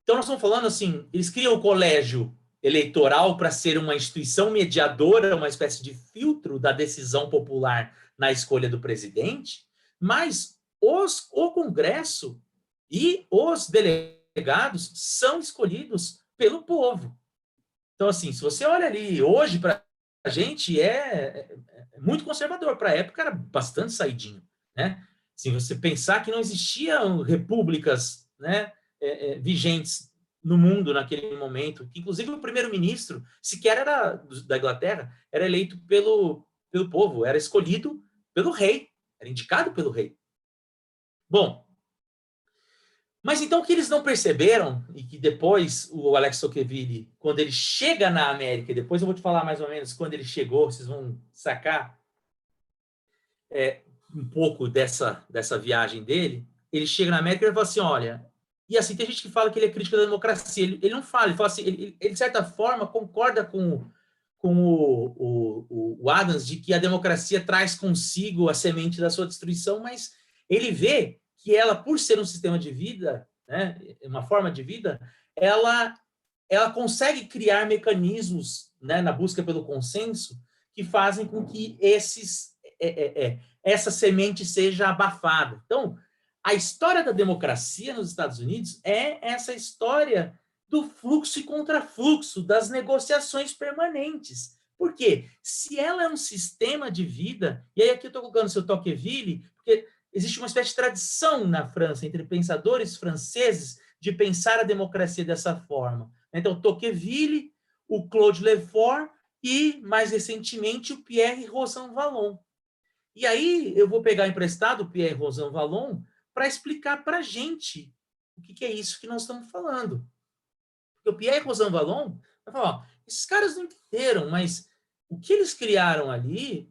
Então, nós estamos falando assim, eles criam o colégio eleitoral para ser uma instituição mediadora, uma espécie de filtro da decisão popular na escolha do presidente, mas o Congresso e os delegados são escolhidos pelo povo. Então, assim, se você olha ali, hoje, para a gente, é muito conservador. Para a época, era bastante saidinho, né? Se você pensar que não existiam repúblicas, né, vigentes no mundo naquele momento, que inclusive o primeiro-ministro sequer era da Inglaterra, era eleito pelo povo, era escolhido pelo rei, era indicado pelo rei. Bom, mas então o que eles não perceberam, e que depois o Alex Tocqueville, quando ele chega na América, e depois eu vou te falar mais ou menos quando ele chegou, vocês vão sacar um pouco dessa viagem dele, ele chega na América e ele fala assim, olha, e assim, tem gente que fala que ele é crítico da democracia, ele não fala, ele fala assim, ele de certa forma concorda com o Adams de que a democracia traz consigo a semente da sua destruição, mas ele vê que ela, por ser um sistema de vida, né, uma forma de vida, ela consegue criar mecanismos, né, na busca pelo consenso que fazem com que essa semente seja abafada. Então, a história da democracia nos Estados Unidos é essa história do fluxo e contrafluxo, das negociações permanentes. Por quê? Se ela é um sistema de vida, e aí aqui eu estou colocando o seu Tocqueville, porque existe uma espécie de tradição na França, entre pensadores franceses, de pensar a democracia dessa forma. Então, Tocqueville, o Claude Lefort e, mais recentemente, o Pierre Rosanvallon. E aí eu vou pegar emprestado o Pierre Rosanvallon para explicar para a gente o que é isso que nós estamos falando. Porque o Pierre Rosanvallon vai falar, ó, esses caras não entenderam, mas o que eles criaram ali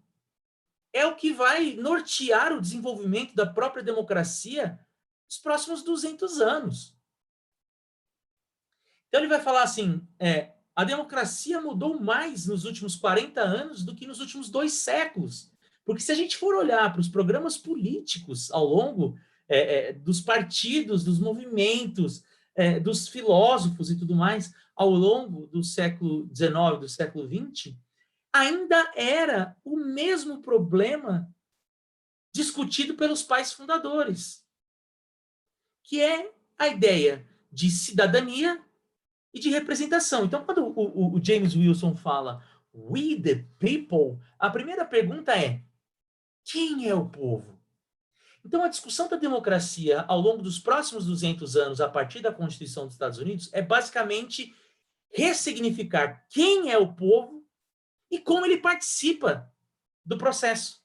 é o que vai nortear o desenvolvimento da própria democracia nos próximos 200 anos. Então ele vai falar assim, a democracia mudou mais nos últimos 40 anos do que nos últimos 2 séculos. Porque se a gente for olhar para os programas políticos ao longo dos partidos, dos movimentos, dos filósofos e tudo mais, ao longo do século XIX, do século XX, ainda era o mesmo problema discutido pelos pais fundadores, que é a ideia de cidadania e de representação. Então, quando o James Wilson fala "we the people", a primeira pergunta é: quem é o povo? Então, a discussão da democracia ao longo dos próximos 200 anos, a partir da Constituição dos Estados Unidos, é basicamente ressignificar quem é o povo e como ele participa do processo.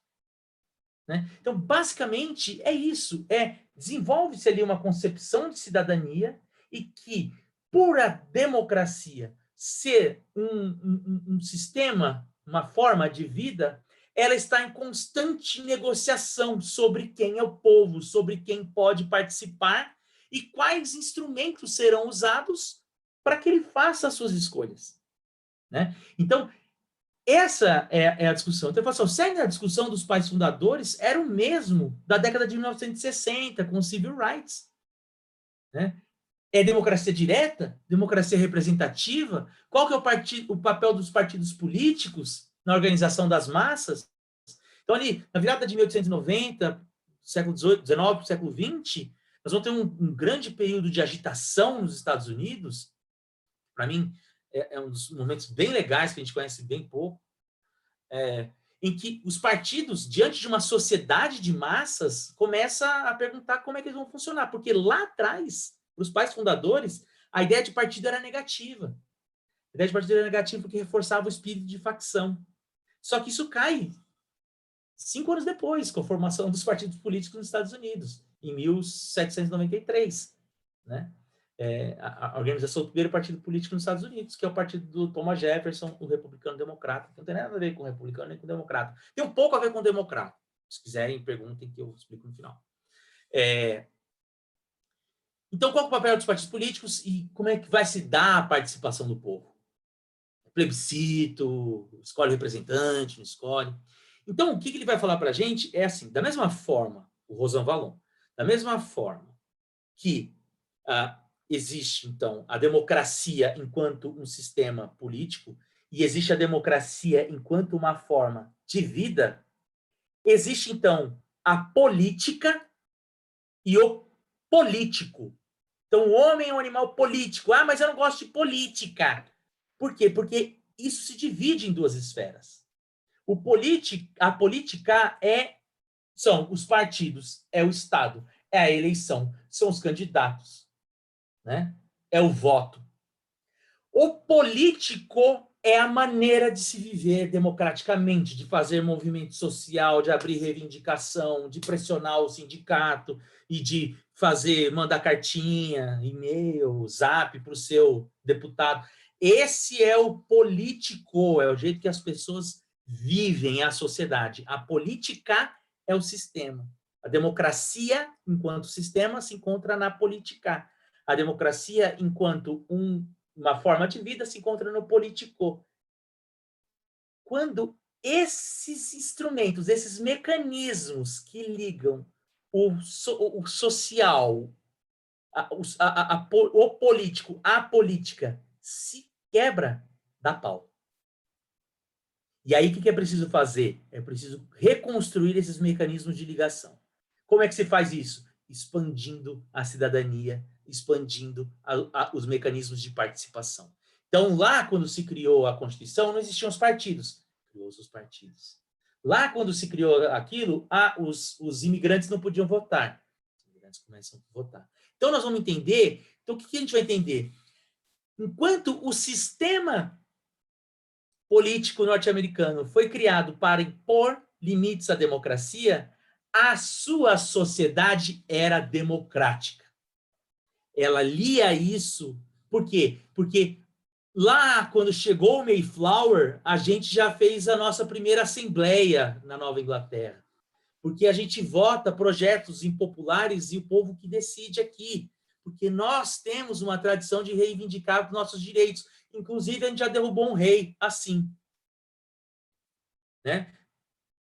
Né? Então, basicamente, é isso. Desenvolve-se ali uma concepção de cidadania e que, por a democracia ser um sistema, uma forma de vida, ela está em constante negociação sobre quem é o povo, sobre quem pode participar e quais instrumentos serão usados para que ele faça as suas escolhas. Né? Então, essa é a discussão. Então, eu falo assim, o cerne da discussão dos pais fundadores era o mesmo da década de 1960, com civil rights. Né? É democracia direta? Democracia representativa? Qual que é o papel dos partidos políticos na organização das massas? Então, ali, na virada de 1890, século XVIII, XIX para o século XX, nós vamos ter um grande período de agitação nos Estados Unidos. Para mim, é um dos momentos bem legais que a gente conhece bem pouco, em que os partidos, diante de uma sociedade de massas, começam a perguntar como é que eles vão funcionar. Porque lá atrás, para os pais fundadores, a ideia de partido era negativa. A ideia de partido era negativa porque reforçava o espírito de facção. Só que isso cai 5 anos depois, com a formação dos partidos políticos nos Estados Unidos, em 1793. Né? A organização do primeiro partido político nos Estados Unidos, que é o partido do Thomas Jefferson, o republicano-democrata, que não tem nada a ver com republicano nem com democrata. Tem um pouco a ver com democrata. Se quiserem, perguntem que eu explico no final. Então, qual é o papel dos partidos políticos e como é que vai se dar a participação do povo? Plebiscito, escolhe representante, não escolhe. Então, o que ele vai falar para a gente é assim, da mesma forma, o Rosan Vallon, da mesma forma que existe, então, a democracia enquanto um sistema político e existe a democracia enquanto uma forma de vida, existe, então, a política e o político. Então, o homem é um animal político. Ah, mas eu não gosto de política. Por quê? Porque isso se divide em duas esferas. A política são os partidos, é o Estado, é a eleição, são os candidatos, né? É o voto. O político é a maneira de se viver democraticamente, de fazer movimento social, de abrir reivindicação, de pressionar o sindicato e de mandar cartinha, e-mail, zap para o seu deputado. Esse é o político, é o jeito que as pessoas vivem a sociedade. A política é o sistema. A democracia, enquanto sistema, se encontra na política. A democracia, enquanto uma forma de vida, se encontra no político. Quando esses instrumentos, esses mecanismos que ligam o social, o político à política se quebra, dá pau. E aí, o que é preciso fazer? É preciso reconstruir esses mecanismos de ligação. Como é que se faz isso? Expandindo a cidadania, expandindo os mecanismos de participação. Então, lá, quando se criou a Constituição, não existiam os partidos. Criou-se os partidos. Lá, quando se criou aquilo, os imigrantes não podiam votar. Os imigrantes começam a votar. Então, nós vamos entender... Então, o que a gente vai entender? Enquanto o sistema político norte-americano foi criado para impor limites à democracia, a sua sociedade era democrática. Ela lia isso. Por quê? Porque lá, quando chegou o Mayflower, a gente já fez a nossa primeira assembleia na Nova Inglaterra. Porque a gente vota projetos impopulares e o povo que decide aqui. Porque nós temos uma tradição de reivindicar os nossos direitos. Inclusive, a gente já derrubou um rei assim. Né?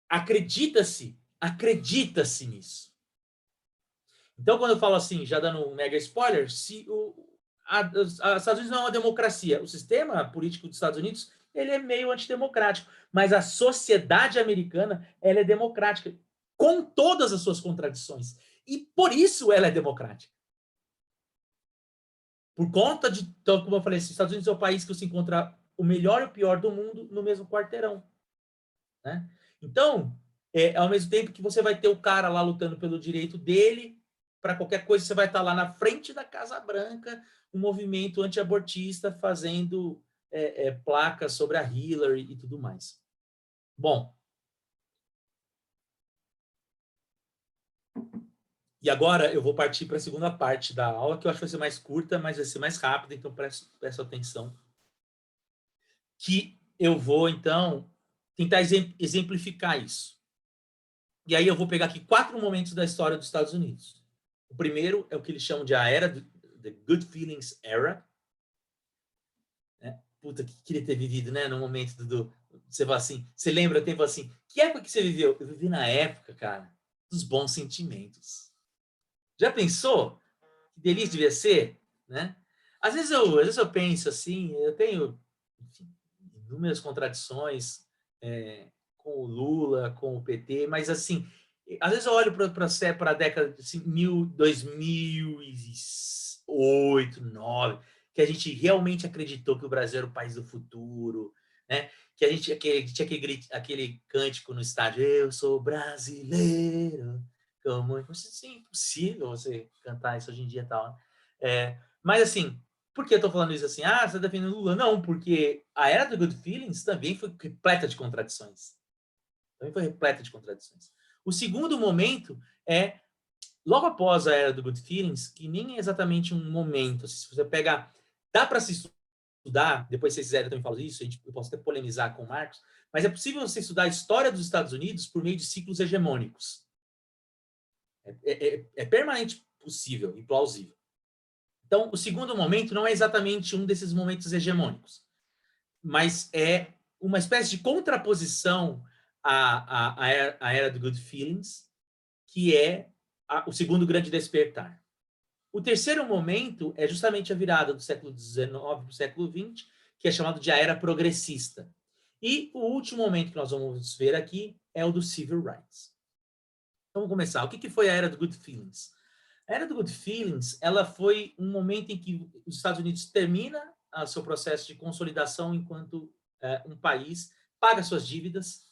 Acredita-se nisso. Então, quando eu falo assim, já dando um mega spoiler, se os Estados Unidos não é uma democracia, o sistema político dos Estados Unidos ele é meio antidemocrático, mas a sociedade americana ela é democrática, com todas as suas contradições. E por isso ela é democrática. Por conta de, então, como eu falei, os Estados Unidos é o país que se encontra o melhor e o pior do mundo no mesmo quarteirão. Né? Então, ao mesmo tempo que você vai ter o cara lá lutando pelo direito dele, para qualquer coisa você vai estar lá na frente da Casa Branca, um movimento antiabortista fazendo placas sobre a Hillary e tudo mais. Bom, e agora eu vou partir para a segunda parte da aula, que eu acho que vai ser mais curta, mas vai ser mais rápida, então presta atenção. Que eu vou, então, tentar exemplificar isso. E aí eu vou pegar aqui 4 momentos da história dos Estados Unidos. O primeiro é o que eles chamam de a era the Good Feelings Era. Né? Puta, que queria ter vivido, né? No momento você fala assim, você lembra o tempo assim, que época que você viveu? Eu vivi na época, cara, dos bons sentimentos. Já pensou? Que delícia devia ser, né? Às vezes eu penso assim, eu tenho, enfim, inúmeras contradições com o Lula, com o PT, mas assim, às vezes eu olho para a década de assim, 2008, 2009, que a gente realmente acreditou que o Brasil era o país do futuro, né? Que a gente tinha aquele cântico no estádio, eu sou brasileiro, como é impossível você cantar isso hoje em dia e tal. Mas assim, por que eu estou falando isso assim? Ah, você está defendendo o Lula? Não, porque a era do Good Feelings também foi repleta de contradições. O segundo momento é logo após a era do Good Feelings, que nem é exatamente um momento. Se você pegar, dá para se estudar, depois se vocês quiserem eu também falo isso, eu posso até polemizar com o Marcos, mas é possível você estudar a história dos Estados Unidos por meio de ciclos hegemônicos. É permanente possível e plausível. Então, o segundo momento não é exatamente um desses momentos hegemônicos, mas é uma espécie de contraposição a era do Good Feelings, que é o segundo grande despertar. O terceiro momento é justamente a virada do século XIX para o século XX, que é chamado de a era progressista. E o último momento que nós vamos ver aqui é o do Civil Rights. Então, vamos começar. O que foi a era do Good Feelings? A era do Good Feelings, ela foi um momento em que os Estados Unidos termina o seu processo de consolidação enquanto um país, paga suas dívidas,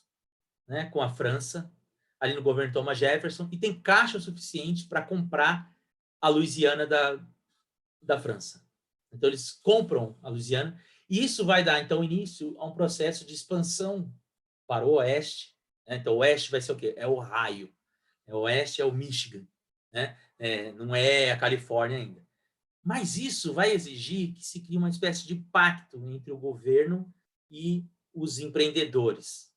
né, com a França, ali no governo Thomas Jefferson, e tem caixa suficiente para comprar a Louisiana da França. Então, eles compram a Louisiana, e isso vai dar, então, início a um processo de expansão para o oeste. Né? Então, o oeste vai ser o quê? É o Ohio. O oeste é o Michigan. Né? Não é a Califórnia ainda. Mas isso vai exigir que se crie uma espécie de pacto entre o governo e os empreendedores,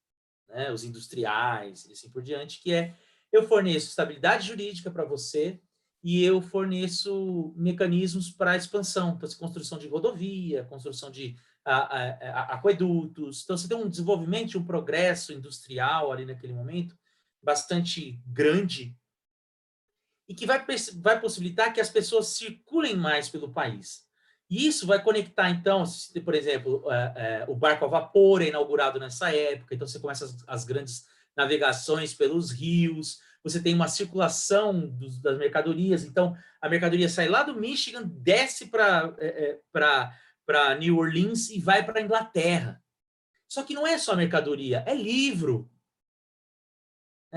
né? Os industriais, e assim por diante, que é: eu forneço estabilidade jurídica para você e eu forneço mecanismos para a expansão, então, construção de rodovia, construção de aquedutos. Então, você tem um desenvolvimento, um progresso industrial ali naquele momento bastante grande, e que vai possibilitar que as pessoas circulem mais pelo país. E isso vai conectar, então, por exemplo, o barco a vapor é inaugurado nessa época, então você começa as grandes navegações pelos rios, você tem uma circulação das mercadorias, então a mercadoria sai lá do Michigan, desce para New Orleans e vai para a Inglaterra. Só que não é só mercadoria, é livro.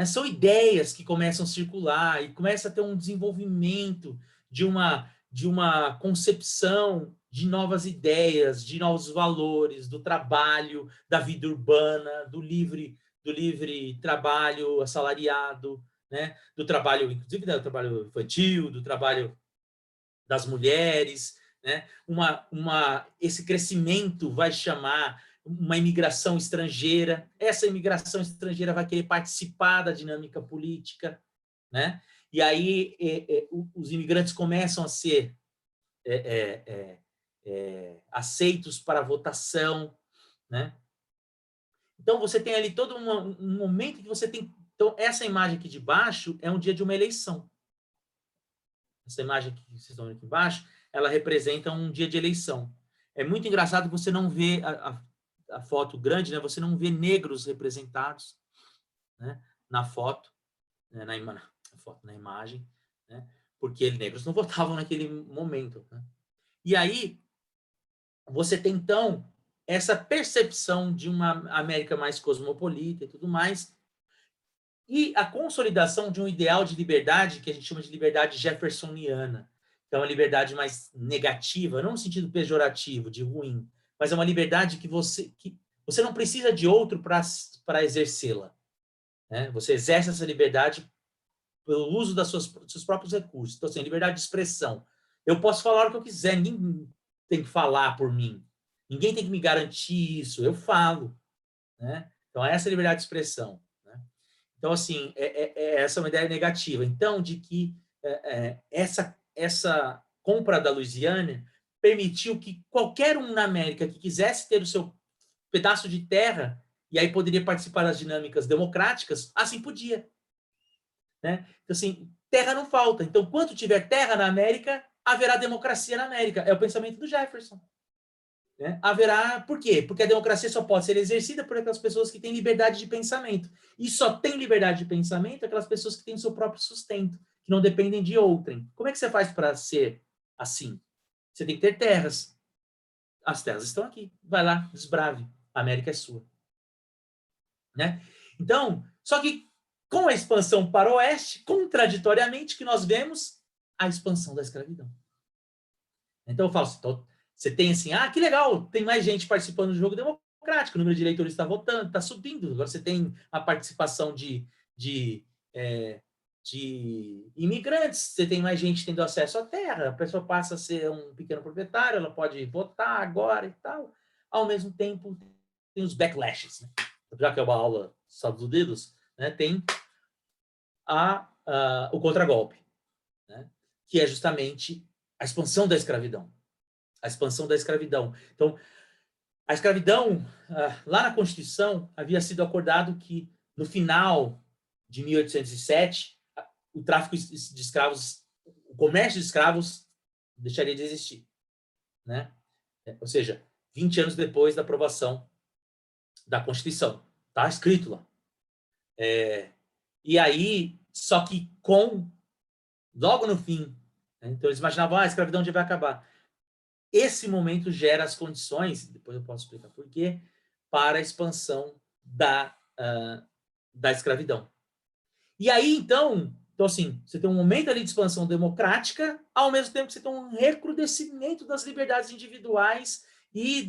São ideias que começam a circular e começa a ter um desenvolvimento de uma concepção de novas ideias, de novos valores, do trabalho, da vida urbana, do livre trabalho assalariado, né? Do trabalho, inclusive, do trabalho infantil, do trabalho das mulheres, né? Esse crescimento vai chamar uma imigração estrangeira. Essa imigração estrangeira vai querer participar da dinâmica política, né? E aí os imigrantes começam a ser aceitos para votação, né? Então você tem ali todo um momento que você tem. Então, essa imagem aqui de baixo é um dia de uma eleição. Essa imagem que vocês estão vendo aqui embaixo, ela representa um dia de eleição. É muito engraçado que você não vê a foto grande, né? Você não vê negros representados, né? Na foto, né? Na imagem, né? Porque negros não votavam naquele momento. Né? E aí, você tem, então, essa percepção de uma América mais cosmopolita e tudo mais, e a consolidação de um ideal de liberdade que a gente chama de liberdade jeffersoniana. Então, é uma liberdade mais negativa, não no sentido pejorativo, de ruim, mas é uma liberdade que você não precisa de outro para exercê-la. Né? Você exerce essa liberdade pelo uso dos seus próprios recursos. Então, assim, liberdade de expressão. Eu posso falar o que eu quiser, ninguém tem que falar por mim. Ninguém tem que me garantir isso, eu falo. Né? Então, essa é a liberdade de expressão. Né? Então, assim, essa é uma ideia negativa. Então, de que essa compra da Louisiana permitiu que qualquer um na América que quisesse ter o seu pedaço de terra, e aí poderia participar das dinâmicas democráticas, assim podia. Né? Então, assim, terra não falta. Então, quanto tiver terra na América, haverá democracia na América. É o pensamento do Jefferson. Né? Haverá, por quê? Porque a democracia só pode ser exercida por aquelas pessoas que têm liberdade de pensamento. E só tem liberdade de pensamento aquelas pessoas que têm o seu próprio sustento, que não dependem de outrem. Como é que você faz para ser assim? Você tem que ter terras. As terras estão aqui. Vai lá, desbrave. A América é sua. Né? Então, só que com a expansão para o oeste, contraditoriamente, que nós vemos a expansão da escravidão. Então, eu falo assim, então, você tem assim, que legal, tem mais gente participando do jogo democrático, o número de eleitores está votando, está subindo. Agora você tem a participação de imigrantes, você tem mais gente tendo acesso à terra, a pessoa passa a ser um pequeno proprietário, ela pode votar agora e tal. Ao mesmo tempo, tem os backlashes, né? Já que é uma aula só dos dedos, né? Tem o contragolpe, né? Que é justamente a expansão da escravidão. A expansão da escravidão. Então, a escravidão, lá na Constituição, havia sido acordado que no final de 1807, o tráfico de escravos, o comércio de escravos deixaria de existir, né? Ou seja, 20 anos depois da aprovação da Constituição. Está escrito lá. E aí, só que logo no fim, né? Então eles imaginavam, a escravidão já vai acabar. Esse momento gera as condições, depois eu posso explicar por quê, para a expansão da escravidão. E aí, então, assim, você tem um momento ali de expansão democrática, ao mesmo tempo que você tem um recrudescimento das liberdades individuais e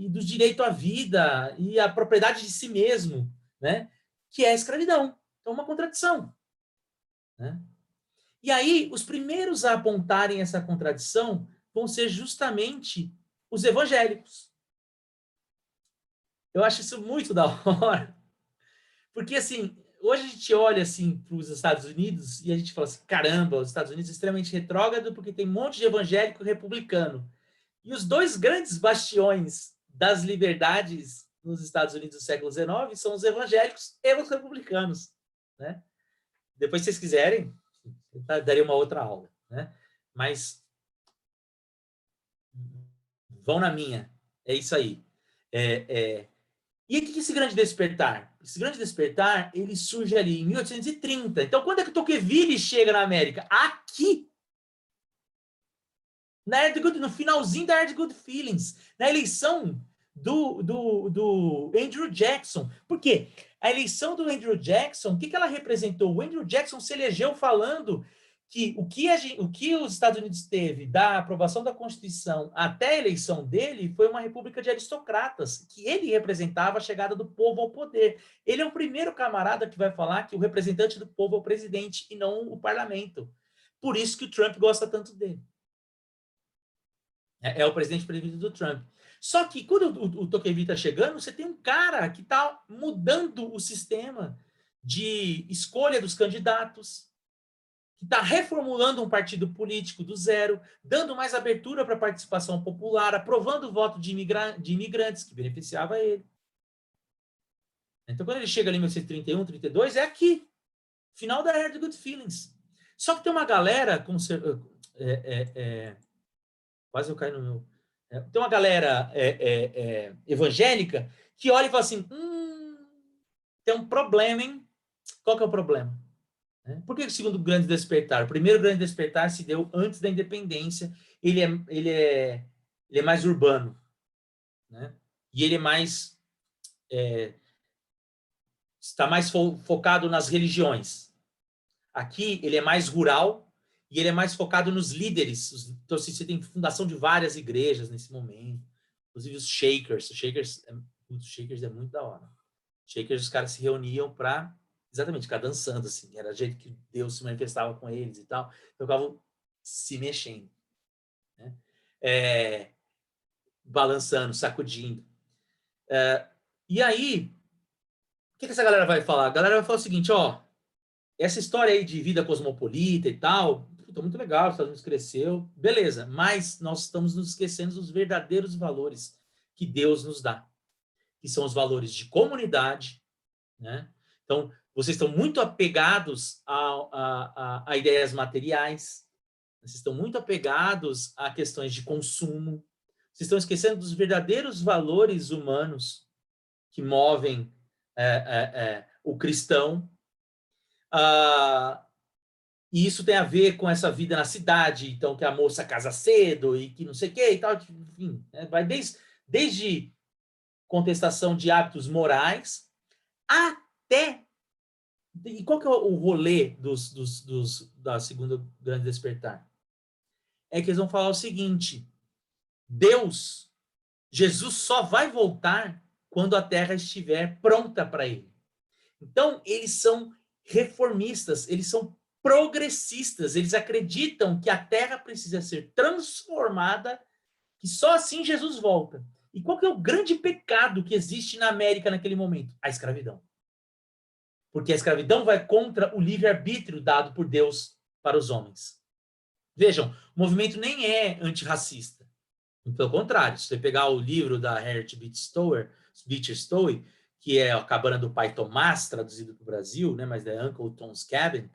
do direito à vida e à propriedade de si mesmo, né? Que é a escravidão. Então, uma contradição, né? E aí, os primeiros a apontarem essa contradição vão ser justamente os evangélicos. Eu acho isso muito da hora. Porque, assim, hoje a gente olha, assim, para os Estados Unidos e a gente fala assim, caramba, os Estados Unidos é extremamente retrógrado porque tem um monte de evangélico republicano. E os dois grandes bastiões das liberdades nos Estados Unidos do século XIX são os evangélicos e os republicanos, né? Depois, se vocês quiserem, daria uma outra aula, né? Mas vão na minha. É isso aí. E o que é esse grande despertar? Esse grande despertar, ele surge ali em 1830. Então, quando é que Tocqueville chega na América? Aqui! No finalzinho da Era de Good Feelings. Na eleição do Andrew Jackson. Por quê? A eleição do Andrew Jackson, o que ela representou? O Andrew Jackson se elegeu falando que o que os Estados Unidos teve da aprovação da Constituição até a eleição dele foi uma república de aristocratas, que ele representava a chegada do povo ao poder. Ele é o primeiro camarada que vai falar que o representante do povo é o presidente e não o parlamento. Por isso que o Trump gosta tanto dele. É o presidente preferido do Trump. Só que quando o Tocqueville está chegando, você tem um cara que está mudando o sistema de escolha dos candidatos, que está reformulando um partido político do zero, dando mais abertura para a participação popular, aprovando o voto de imigrantes, que beneficiava ele. Então, quando ele chega ali em 1931, 32, é aqui, final da Era de Good Feelings. Só que tem uma galera, quase eu caí no meu... Tem uma galera evangélica que olha e fala assim, tem um problema, hein? Qual que é o problema? Por que o segundo grande despertar? O primeiro grande despertar se deu antes da independência. Ele é mais urbano, né? E ele é mais está mais focado nas religiões. Aqui ele é mais rural e ele é mais focado nos líderes. Então assim, você tem fundação de várias igrejas nesse momento, inclusive os Shakers. Os Shakers é muito da hora. Shakers, os caras se reuniam para exatamente ficar dançando, assim. Era o jeito que Deus se manifestava com eles e tal. Então, ficavam se mexendo, né? Balançando, sacudindo. E aí, o que essa galera vai falar? A galera vai falar o seguinte, ó, essa história aí de vida cosmopolita e tal, puta, muito legal, os Estados Unidos cresceu, beleza, mas nós estamos nos esquecendo dos verdadeiros valores que Deus nos dá, que são os valores de comunidade, né? Então, vocês estão muito apegados a ideias materiais, vocês estão muito apegados a questões de consumo, vocês estão esquecendo dos verdadeiros valores humanos que movem o cristão. E isso tem a ver com essa vida na cidade, então que a moça casa cedo e que não sei o que e tal, enfim, vai desde contestação de hábitos morais até... E qual que é o rolê da segunda grande despertar? É que eles vão falar o seguinte, Jesus só vai voltar quando a terra estiver pronta para ele. Então, eles são reformistas, eles são progressistas, eles acreditam que a terra precisa ser transformada, que só assim Jesus volta. E qual que é o grande pecado que existe na América naquele momento? A escravidão. Porque a escravidão vai contra o livre-arbítrio dado por Deus para os homens. Vejam, o movimento nem é antirracista. Pelo contrário, se você pegar o livro da Harriet Beecher Stowe, que é A Cabana do Pai Tomás, traduzido para o Brasil, né, mas é Uncle Tom's Cabin,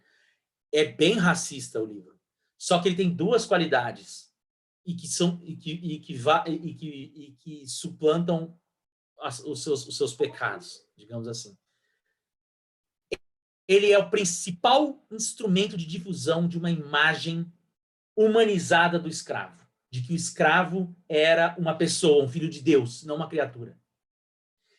é bem racista o livro. Só que ele tem duas qualidades e que suplantam os seus pecados, digamos assim. Ele é o principal instrumento de difusão de uma imagem humanizada do escravo, de que o escravo era uma pessoa, um filho de Deus, não uma criatura.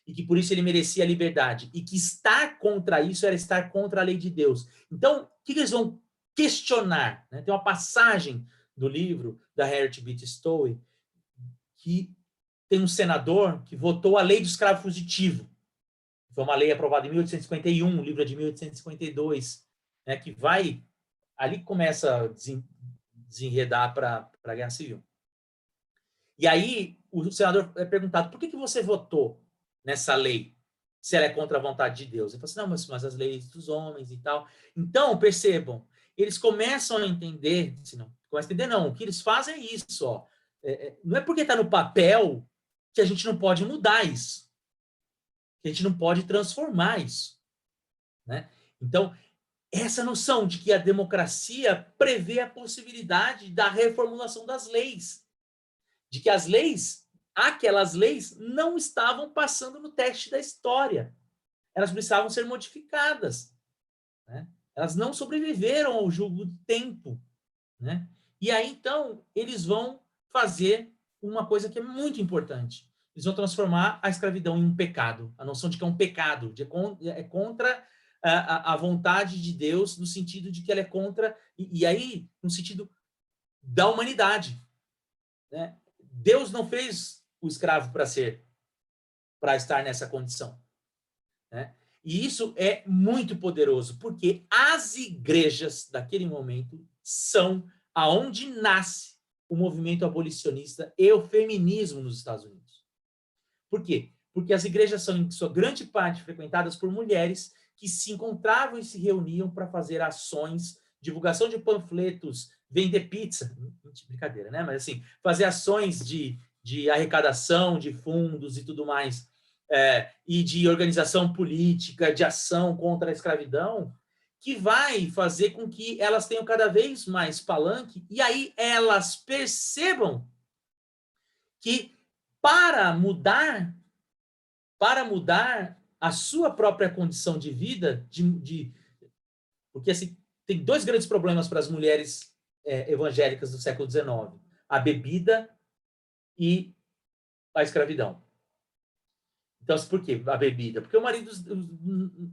E que por isso ele merecia a liberdade. E que estar contra isso era estar contra a lei de Deus. Então, o que eles vão questionar? Né? Tem uma passagem do livro da Harriet Beecher Stowe que tem um senador que votou a lei do escravo fugitivo. Foi uma lei aprovada em 1851, o livro é de 1852, né, que vai... Ali começa a desenredar para a Guerra Civil. E aí o senador é perguntado, por que você votou nessa lei, se ela é contra a vontade de Deus? Ele fala assim, não, mas as leis dos homens e tal. Então, percebam, eles começam a entender, o que eles fazem é isso, ó. Não é porque está no papel que a gente não pode mudar isso, que a gente não pode transformar isso, né? Então, essa noção de que a democracia prevê a possibilidade da reformulação das leis, de que as leis, aquelas leis, não estavam passando no teste da história. Elas precisavam ser modificadas, né? Elas não sobreviveram ao julgo do tempo, né? E aí, então, eles vão fazer uma coisa que é muito importante. Eles vão transformar a escravidão em um pecado. A noção de que é um pecado, é contra a vontade de Deus, no sentido de que ela é contra... E aí, no sentido da humanidade, né? Deus não fez o escravo para estar nessa condição, né? E isso é muito poderoso, porque as igrejas daquele momento são aonde nasce o movimento abolicionista e o feminismo nos Estados Unidos. Por quê? Porque as igrejas são, em sua grande parte, frequentadas por mulheres que se encontravam e se reuniam para fazer ações, divulgação de panfletos, vender pizza, brincadeira, né? Mas assim, fazer ações de arrecadação de fundos e tudo mais, e de organização política, de ação contra a escravidão, que vai fazer com que elas tenham cada vez mais palanque, e aí elas percebam que para mudar a sua própria condição de vida, porque assim, tem dois grandes problemas para as mulheres evangélicas do século XIX: a bebida e a escravidão. Então, por que a bebida? Porque o marido,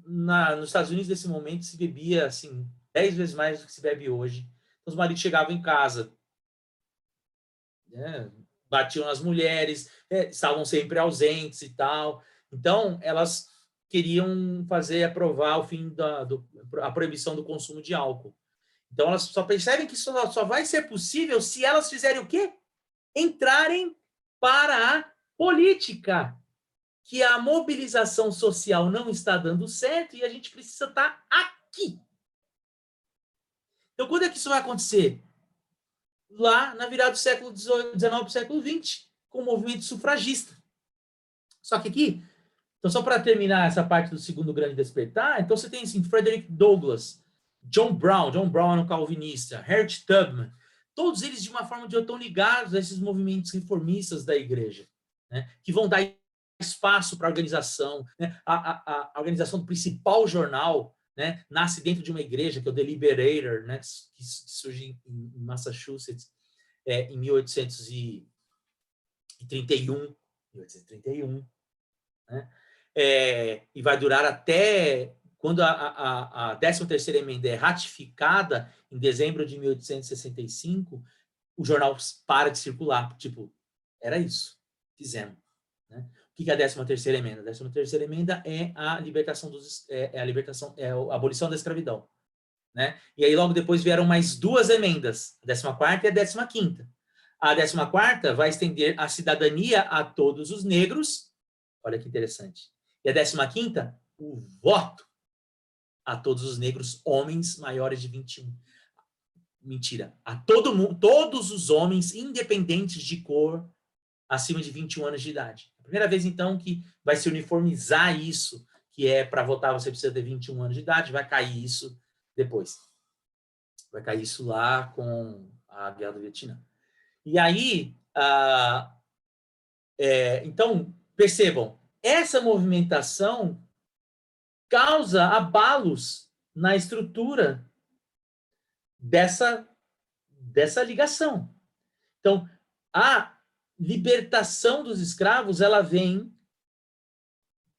nos Estados Unidos, nesse momento, se bebia assim 10 vezes mais do que se bebe hoje. Então, os maridos chegavam em casa, né, batiam nas mulheres, estavam sempre ausentes e tal. Então, elas queriam aprovar o fim a proibição do consumo de álcool. Então, elas só percebem que isso só vai ser possível se elas fizerem o quê? Entrarem para a política, que a mobilização social não está dando certo e a gente precisa estar aqui. Então, quando é que isso vai acontecer? Lá na virada do século XIX para o século XX, com o movimento sufragista. Só que aqui, então só para terminar essa parte do segundo grande despertar, então você tem assim, Frederick Douglass, John Brown era um calvinista, Harriet Tubman, todos eles de uma forma ou de outra estão ligados a esses movimentos reformistas da igreja, né, que vão dar espaço para a organização, né, a organização do principal jornal, né, nasce dentro de uma igreja, que é o The Liberator, né, que surge em Massachusetts em 1831, né, e vai durar até quando a 13ª emenda é ratificada em dezembro de 1865, o jornal para de circular, tipo, era isso, fizemos, né? O que é a 13ª emenda? A 13ª emenda é a libertação a abolição da escravidão, né? E aí logo depois vieram mais duas emendas, a 14ª e a 15ª. A 14ª vai estender a cidadania a todos os negros, olha que interessante. E a 15ª, o voto a todos os negros homens maiores de 21. Mentira, a todo mundo, todos os homens, independentes de cor, acima de 21 anos de idade. A primeira vez, então, que vai se uniformizar isso, que é para votar você precisa ter 21 anos de idade, vai cair isso depois. Vai cair isso lá com a Guerra do Vietnã. E aí, então, percebam, essa movimentação causa abalos na estrutura dessa ligação. Então, a libertação dos escravos, ela vem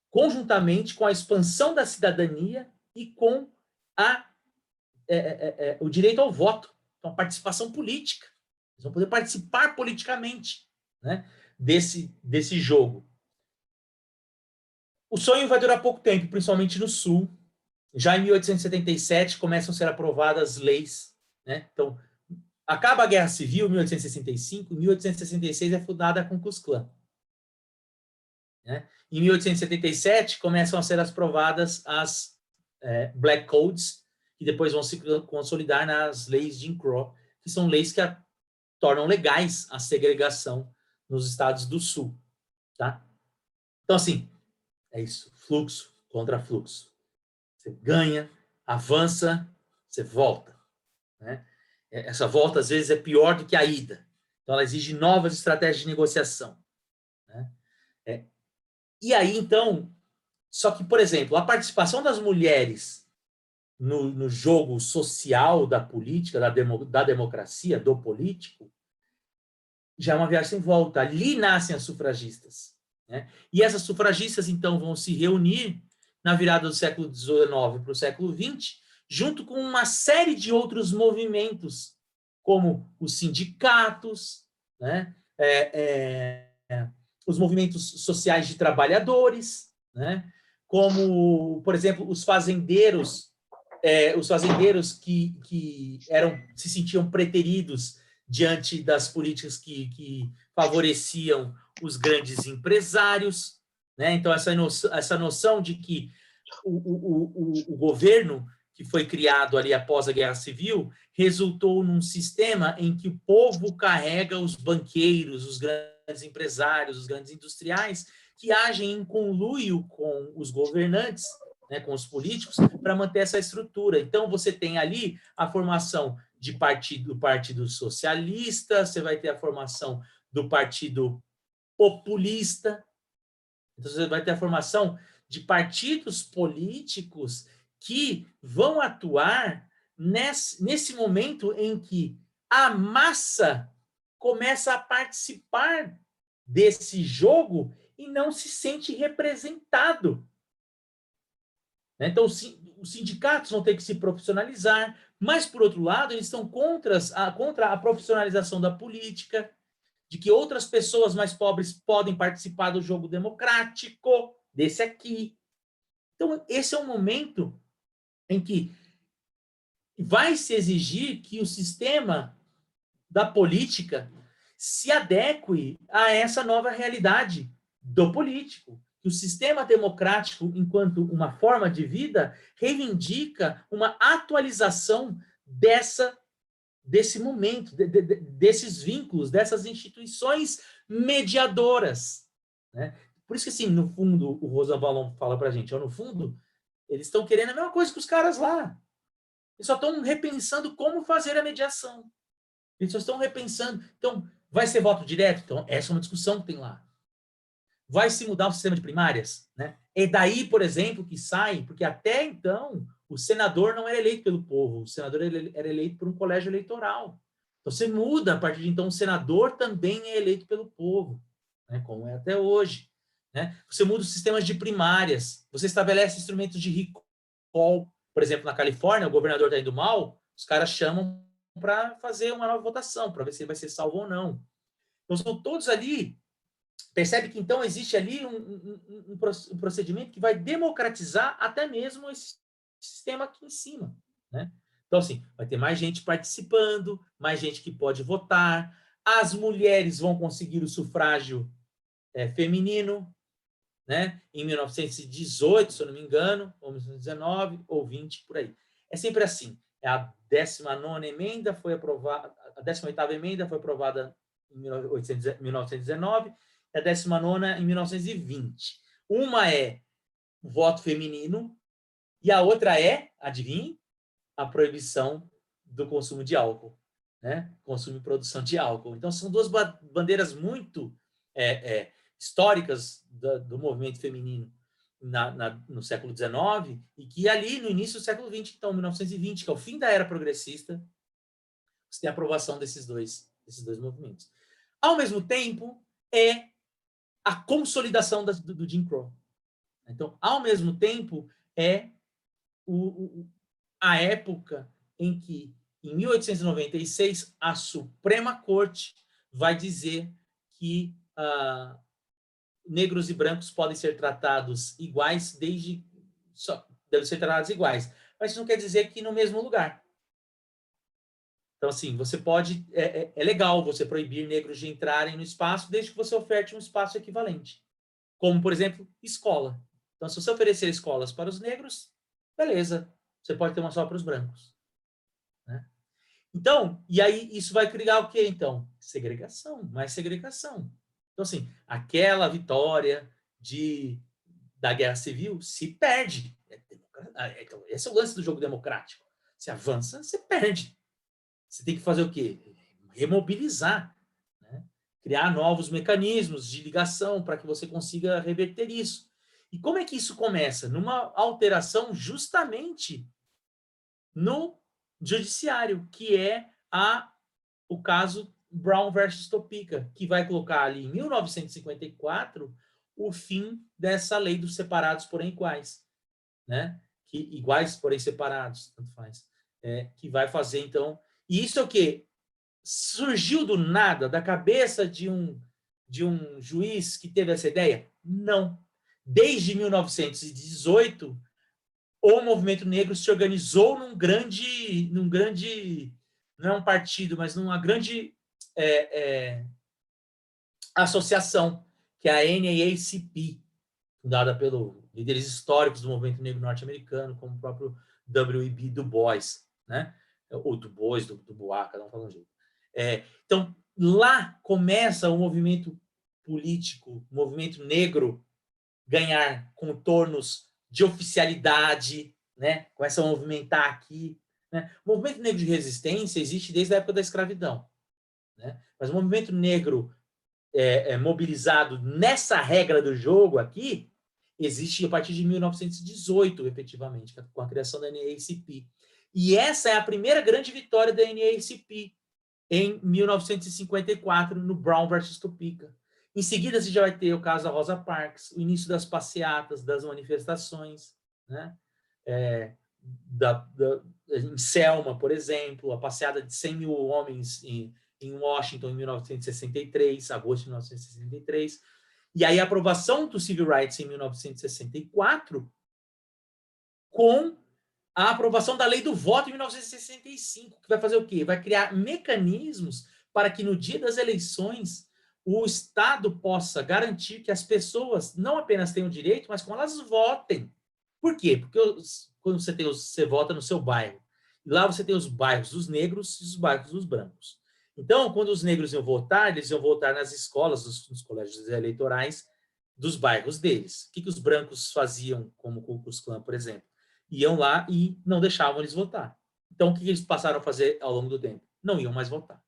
conjuntamente com a expansão da cidadania e com o direito ao voto, então a participação política. Eles vão poder participar politicamente, né, desse jogo. O sonho vai durar pouco tempo, principalmente no Sul. Já em 1877 começam a ser aprovadas leis, né? Então, acaba a Guerra Civil, em 1865, em 1866 é fundada a Ku Klux Klan. Né? Em 1877 começam a ser aprovadas as Black Codes, que depois vão se consolidar nas leis de Jim Crow, que são leis que tornam legais a segregação nos estados do Sul. Tá? Então, assim, é isso, fluxo contra fluxo. Você ganha, avança, você volta. Né? Essa volta, às vezes, é pior do que a ida. Então, ela exige novas estratégias de negociação. Né? E aí, então, só que, por exemplo, a participação das mulheres no jogo social da política, da democracia, do político, já é uma viagem sem volta. Ali nascem as sufragistas. Né? E essas sufragistas, então, vão se reunir na virada do século XIX para o século XX, junto com uma série de outros movimentos, como os sindicatos, né? Os movimentos sociais de trabalhadores, né? Como, por exemplo, os fazendeiros que se sentiam preteridos diante das políticas que favoreciam os grandes empresários, né? Então, essa noção de que o governo que foi criado ali após a Guerra Civil resultou num sistema em que o povo carrega os banqueiros, os grandes empresários, os grandes industriais, que agem em conluio com os governantes, né, com os políticos, para manter essa estrutura. Então, você tem ali a formação do Partido Socialista, você vai ter a formação do Partido Populista, então você vai ter a formação de partidos políticos que vão atuar nesse momento em que a massa começa a participar desse jogo e não se sente representado. Então, os sindicatos vão ter que se profissionalizar, mas, por outro lado, eles estão contra a profissionalização da política, de que outras pessoas mais pobres podem participar do jogo democrático, desse aqui. Então, esse é um momento em que vai se exigir que o sistema da política se adeque a essa nova realidade do político. Que o sistema democrático, enquanto uma forma de vida, reivindica uma atualização desse momento, desses vínculos, dessas instituições mediadoras. Né? Por isso que, assim, no fundo, o Rosa Valon fala para a gente, no fundo, eles estão querendo a mesma coisa que os caras lá. Eles só estão repensando como fazer a mediação. Eles só estão repensando. Então, vai ser voto direto? Então, essa é uma discussão que tem lá. Vai se mudar o sistema de primárias? Né? É daí, por exemplo, que sai, porque até então o senador não era eleito pelo povo, o senador era eleito por um colégio eleitoral. Então, você muda, a partir de então, o senador também é eleito pelo povo, né? Como é até hoje. Né? Você muda os sistemas de primárias, você estabelece instrumentos de recall. Por exemplo, na Califórnia, o governador está indo mal, os caras chamam para fazer uma nova votação, para ver se ele vai ser salvo ou não. Então, são todos ali. Percebe que, então, existe ali um procedimento que vai democratizar até mesmo esse sistema aqui em cima. Né? Então, assim, vai ter mais gente participando, mais gente que pode votar, as mulheres vão conseguir o sufrágio feminino, né? Em 1918, se eu não me engano, ou 1919, ou 20, por aí. É sempre assim. A 19ª emenda foi aprovada, a 18ª emenda foi aprovada em 1919, e a 19ª em 1920. Uma é o voto feminino e a outra é, adivinhe, a proibição do consumo de álcool, né? Consumo e produção de álcool. Então, são duas bandeiras muito históricas do movimento feminino no século XIX, e que ali, no início do século XX, então, 1920, que é o fim da era progressista, você tem a aprovação desses dois movimentos. Ao mesmo tempo, é a consolidação do Jim Crow. Então, ao mesmo tempo, é a época em que, em 1896, a Suprema Corte vai dizer que negros e brancos podem ser tratados iguais, devem ser tratados iguais. Mas isso não quer dizer que no mesmo lugar. Então, assim, você pode... É legal você proibir negros de entrarem no espaço, desde que você oferte um espaço equivalente. Como, por exemplo, escola. Então, se você oferecer escolas para os negros, beleza, você pode ter uma só para os brancos. Né? Então, e aí isso vai criar o quê, então? Segregação, mais segregação. Então, assim, aquela vitória da Guerra Civil se perde. Então, esse é o lance do jogo democrático. Se avança, você perde. Você tem que fazer o quê? Remobilizar, né? Criar novos mecanismos de ligação para que você consiga reverter isso. E como é que isso começa? Numa alteração justamente no judiciário, que é o caso Brown versus Topeka, que vai colocar ali em 1954 o fim dessa lei dos separados porém iguais, né? Que iguais porém separados, tanto faz, que vai fazer então. E isso é o quê? Surgiu do nada, da cabeça de um juiz que teve essa ideia? Não. Desde 1918, o movimento negro se organizou num grande, não é um partido, mas numa grande associação, que é a NAACP, fundada pelos líderes históricos do movimento negro norte-americano, como o próprio W.E.B. Du Bois, né? Ou Du Bois, do Bois, cada um fala um jeito. Então, lá começa o movimento político, o movimento negro ganhar contornos de oficialidade, né? Começa a movimentar aqui. Né? O movimento negro de resistência existe desde a época da escravidão. Né? Mas o movimento negro mobilizado nessa regra do jogo aqui existe a partir de 1918, efetivamente, com a criação da NAACP. E essa é a primeira grande vitória da NAACP, em 1954, no Brown versus Topeka. Em seguida, você já vai ter o caso da Rosa Parks, o início das passeatas, das manifestações, né? Em Selma, por exemplo, a passeada de 100 mil homens em Washington, em 1963, agosto de 1963. E aí a aprovação do Civil Rights em 1964, com a aprovação da Lei do Voto em 1965, que vai fazer o quê? Vai criar mecanismos para que no dia das eleições o Estado possa garantir que as pessoas não apenas tenham direito, mas como elas votem. Por quê? Porque quando você vota no seu bairro, lá você tem os bairros dos negros e os bairros dos brancos. Então, quando os negros iam votar, eles iam votar nas escolas, nos colégios eleitorais dos bairros deles. O que os brancos faziam, como o Ku Klux Klan, por exemplo? Iam lá e não deixavam eles votar. Então, o que eles passaram a fazer ao longo do tempo? Não iam mais votar.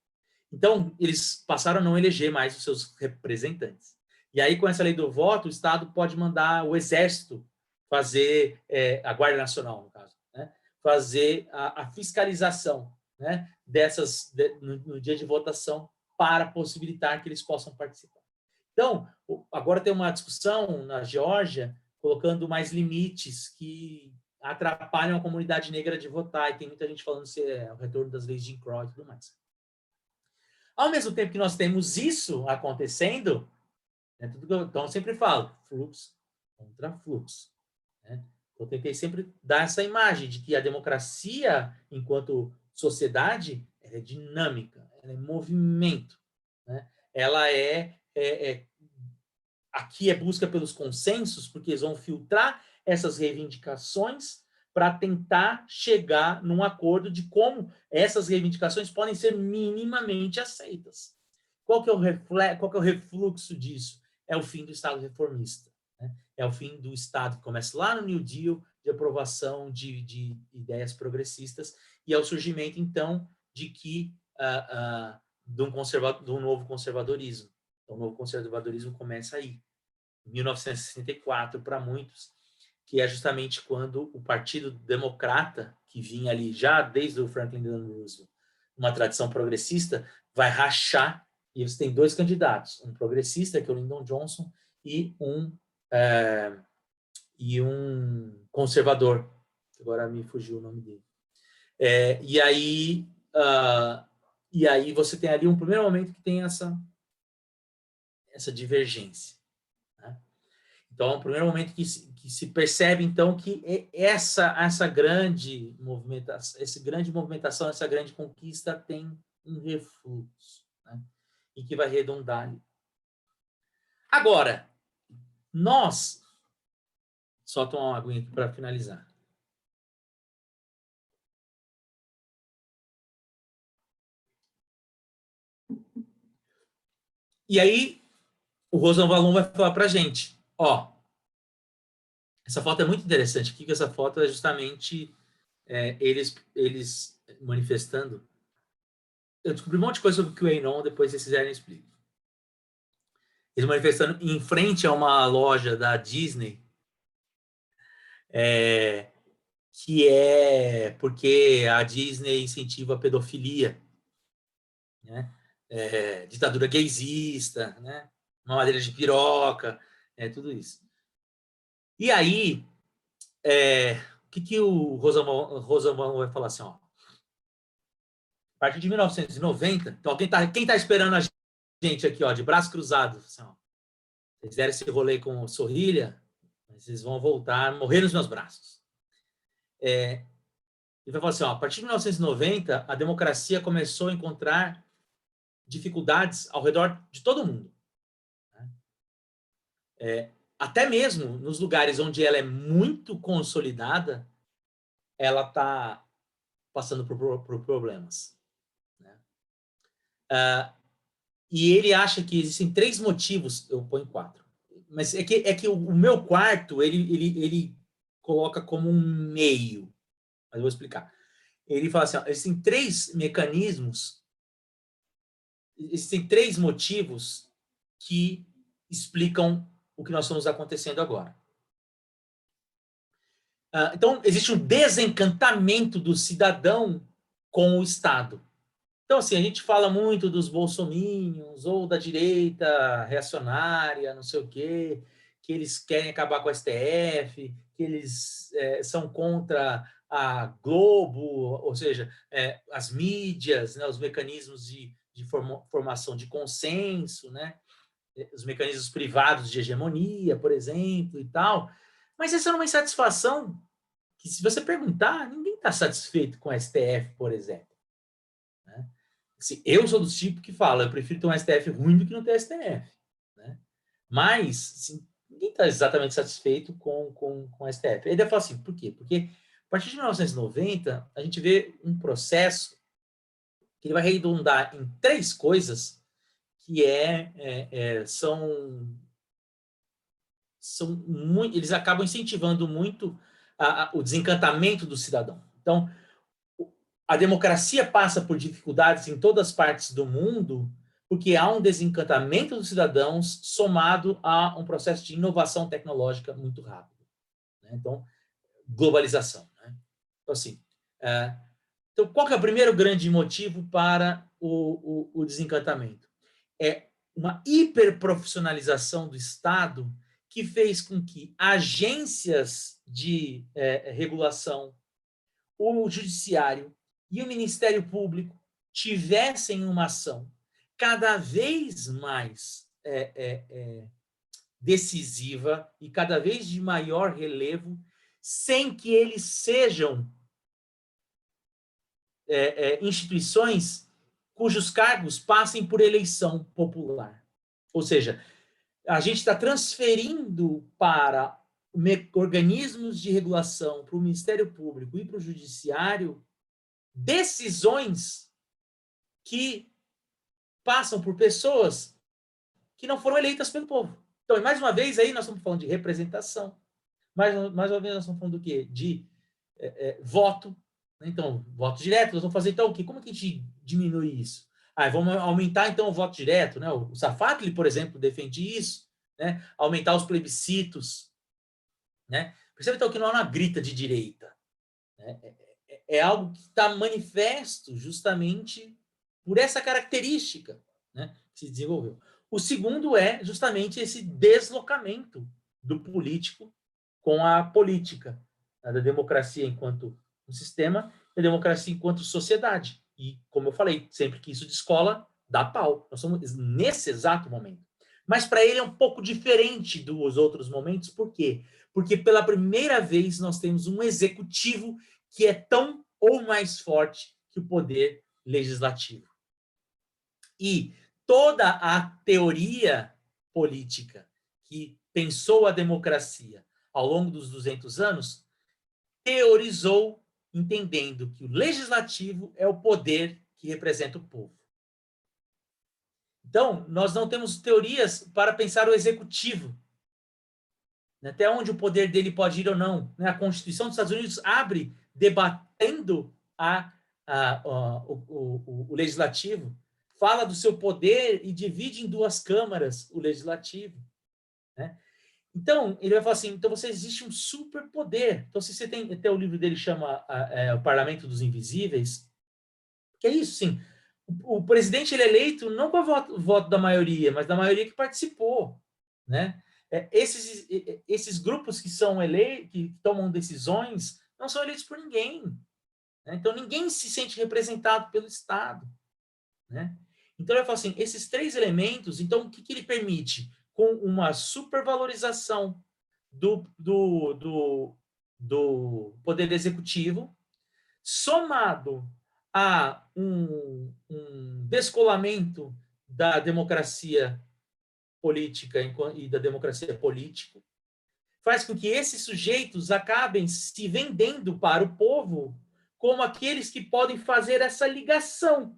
Então, eles passaram a não eleger mais os seus representantes. E aí, com essa lei do voto, o Estado pode mandar o Exército fazer, a Guarda Nacional, no caso, né? Fazer a fiscalização, né? No dia de votação, para possibilitar que eles possam participar. Então, agora tem uma discussão na Geórgia colocando mais limites que atrapalham a comunidade negra de votar, e tem muita gente falando se é o retorno das leis de Jim Crow e tudo mais. Ao mesmo tempo que nós temos isso acontecendo, então eu sempre falo, fluxo contra fluxo. Né? Eu tentei sempre dar essa imagem de que a democracia, enquanto sociedade, ela é dinâmica, ela é movimento. Né? Ela aqui é busca pelos consensos, porque eles vão filtrar essas reivindicações para tentar chegar num acordo de como essas reivindicações podem ser minimamente aceitas. qual que é o refluxo disso? É o fim do Estado reformista, né? É o fim do Estado que começa lá no New Deal, de aprovação de ideias progressistas, e é o surgimento, então, de um novo conservadorismo. Então, o novo conservadorismo começa aí, em 1964, para muitos, que é justamente quando o Partido Democrata, que vinha ali já desde o Franklin Delano Roosevelt, uma tradição progressista, vai rachar, e você tem dois candidatos, um progressista, que é o Lyndon Johnson, e um conservador, agora me fugiu o nome dele. E aí você tem ali um primeiro momento que tem essa divergência, né? Então, é um primeiro momento que se percebe, então, que essa grande movimentação, essa grande conquista tem um refluxo, né? E que vai redundar ali. Agora, nós... Só tomar uma aguinha aqui para finalizar. E aí, o Rosanvallon vai falar para a gente, ó, essa foto é muito interessante aqui, que essa foto é justamente eles manifestando. Eu descobri um monte de coisa sobre o QAnon, depois vocês quiserem eu explico. Eles manifestando em frente a uma loja da Disney, que é porque a Disney incentiva a pedofilia, né? Ditadura gaysista, né? Mamadeira de piroca, tudo isso. E aí, o que o Rosanvallon vai falar assim, ó? A partir de 1990, então quem tá esperando a gente aqui, ó, de braço cruzado, assim, ó, vocês fizeram esse rolê com Sorrilha, vocês vão voltar, morrer nos meus braços. Ele vai falar assim, ó, a partir de 1990, a democracia começou a encontrar dificuldades ao redor de todo mundo, né? Até mesmo nos lugares onde ela é muito consolidada, ela está passando por problemas, né? E ele acha que existem 3 motivos, eu ponho 4, mas é que o meu quarto, ele coloca como um meio, mas eu vou explicar. Ele fala assim, ó, existem 3 mecanismos, existem 3 motivos que explicam o que nós estamos acontecendo agora. Então, existe um desencantamento do cidadão com o Estado. Então, assim, a gente fala muito dos bolsominions ou da direita reacionária, não sei o quê, que eles querem acabar com o STF, que eles são contra a Globo, ou seja, as mídias, né, os mecanismos de formação de consenso, né, os mecanismos privados de hegemonia, por exemplo, e tal. Mas essa é uma insatisfação que, se você perguntar, ninguém está satisfeito com o STF, por exemplo, né? Assim, eu sou do tipo que fala, eu prefiro ter um STF ruim do que não ter STF, né? Mas, assim, ninguém está exatamente satisfeito com o STF. Ele fala assim, por quê? Porque a partir de 1990, a gente vê um processo que ele vai redundar em 3 coisas que são muito, eles acabam incentivando muito o desencantamento do cidadão. Então, a democracia passa por dificuldades em todas as partes do mundo porque há um desencantamento dos cidadãos somado a um processo de inovação tecnológica muito rápido, né? Então, globalização, né? Então, assim, então, qual que é o primeiro grande motivo para o desencantamento? É uma hiperprofissionalização do Estado que fez com que agências de regulação, o judiciário e o Ministério Público tivessem uma ação cada vez mais decisiva e cada vez de maior relevo, sem que eles sejam instituições cujos cargos passem por eleição popular. Ou seja, a gente está transferindo para organismos de regulação, para o Ministério Público e para o Judiciário, decisões que passam por pessoas que não foram eleitas pelo povo. Então, mais uma vez, aí nós estamos falando de representação. Mais uma vez, nós estamos falando do quê? De voto. Então, voto direto. Nós vamos fazer, então, o quê? Como que a gente diminui isso? Vamos aumentar, então, o voto direto. Né? O Safatli, por exemplo, defende isso. Né? Aumentar os plebiscitos. Né? Percebe, então, que não é uma grita de direita. Né? É algo que está manifesto justamente por essa característica, né, que se desenvolveu. O segundo é justamente esse deslocamento do político com a política, né, da democracia enquanto um sistema, da democracia enquanto sociedade. E, como eu falei, sempre que isso descola, dá pau. Nós somos nesse exato momento. Mas para ele é um pouco diferente dos outros momentos, por quê? Porque pela primeira vez nós temos um executivo que é tão ou mais forte que o poder legislativo. E toda a teoria política que pensou a democracia ao longo dos 200 anos teorizou entendendo que o legislativo é o poder que representa o povo. Então, nós não temos teorias para pensar o executivo, até onde o poder dele pode ir ou não. A Constituição dos Estados Unidos abre debatendo o legislativo, fala do seu poder e divide em duas câmaras o legislativo. Né? Então, ele vai falar assim, então você existe um superpoder. Então, se você tem, até o livro dele chama o Parlamento dos Invisíveis, que é isso, sim. O presidente ele é eleito não com o voto da maioria, mas da maioria que participou. Né? Esses grupos que são eleitos, que tomam decisões, não são eleitos por ninguém. Né? Então, ninguém se sente representado pelo Estado. Né? Então, ele fala assim, esses três elementos, então, o que ele permite? Com uma supervalorização do poder executivo, somado a um descolamento da democracia política e da democracia política, faz com que esses sujeitos acabem se vendendo para o povo como aqueles que podem fazer essa ligação.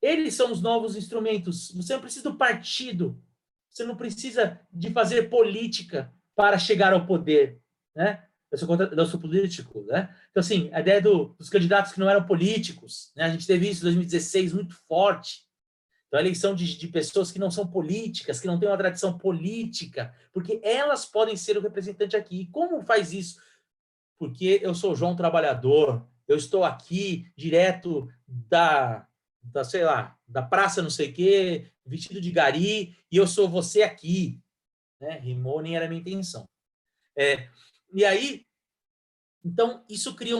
Eles são os novos instrumentos. Você não precisa do partido, você não precisa de fazer política para chegar ao poder, né? Eu sou político, né? Então, assim, a ideia dos candidatos que não eram políticos, né? A gente teve isso em 2016 muito forte. Então, a eleição de pessoas que não são políticas, que não têm uma tradição política, porque elas podem ser o representante aqui. E como faz isso? Porque eu sou João Trabalhador, eu estou aqui direto sei lá, da praça não sei o quê, vestido de gari, e eu sou você aqui. Né? Rimou, nem era a minha intenção. E aí, então, isso cria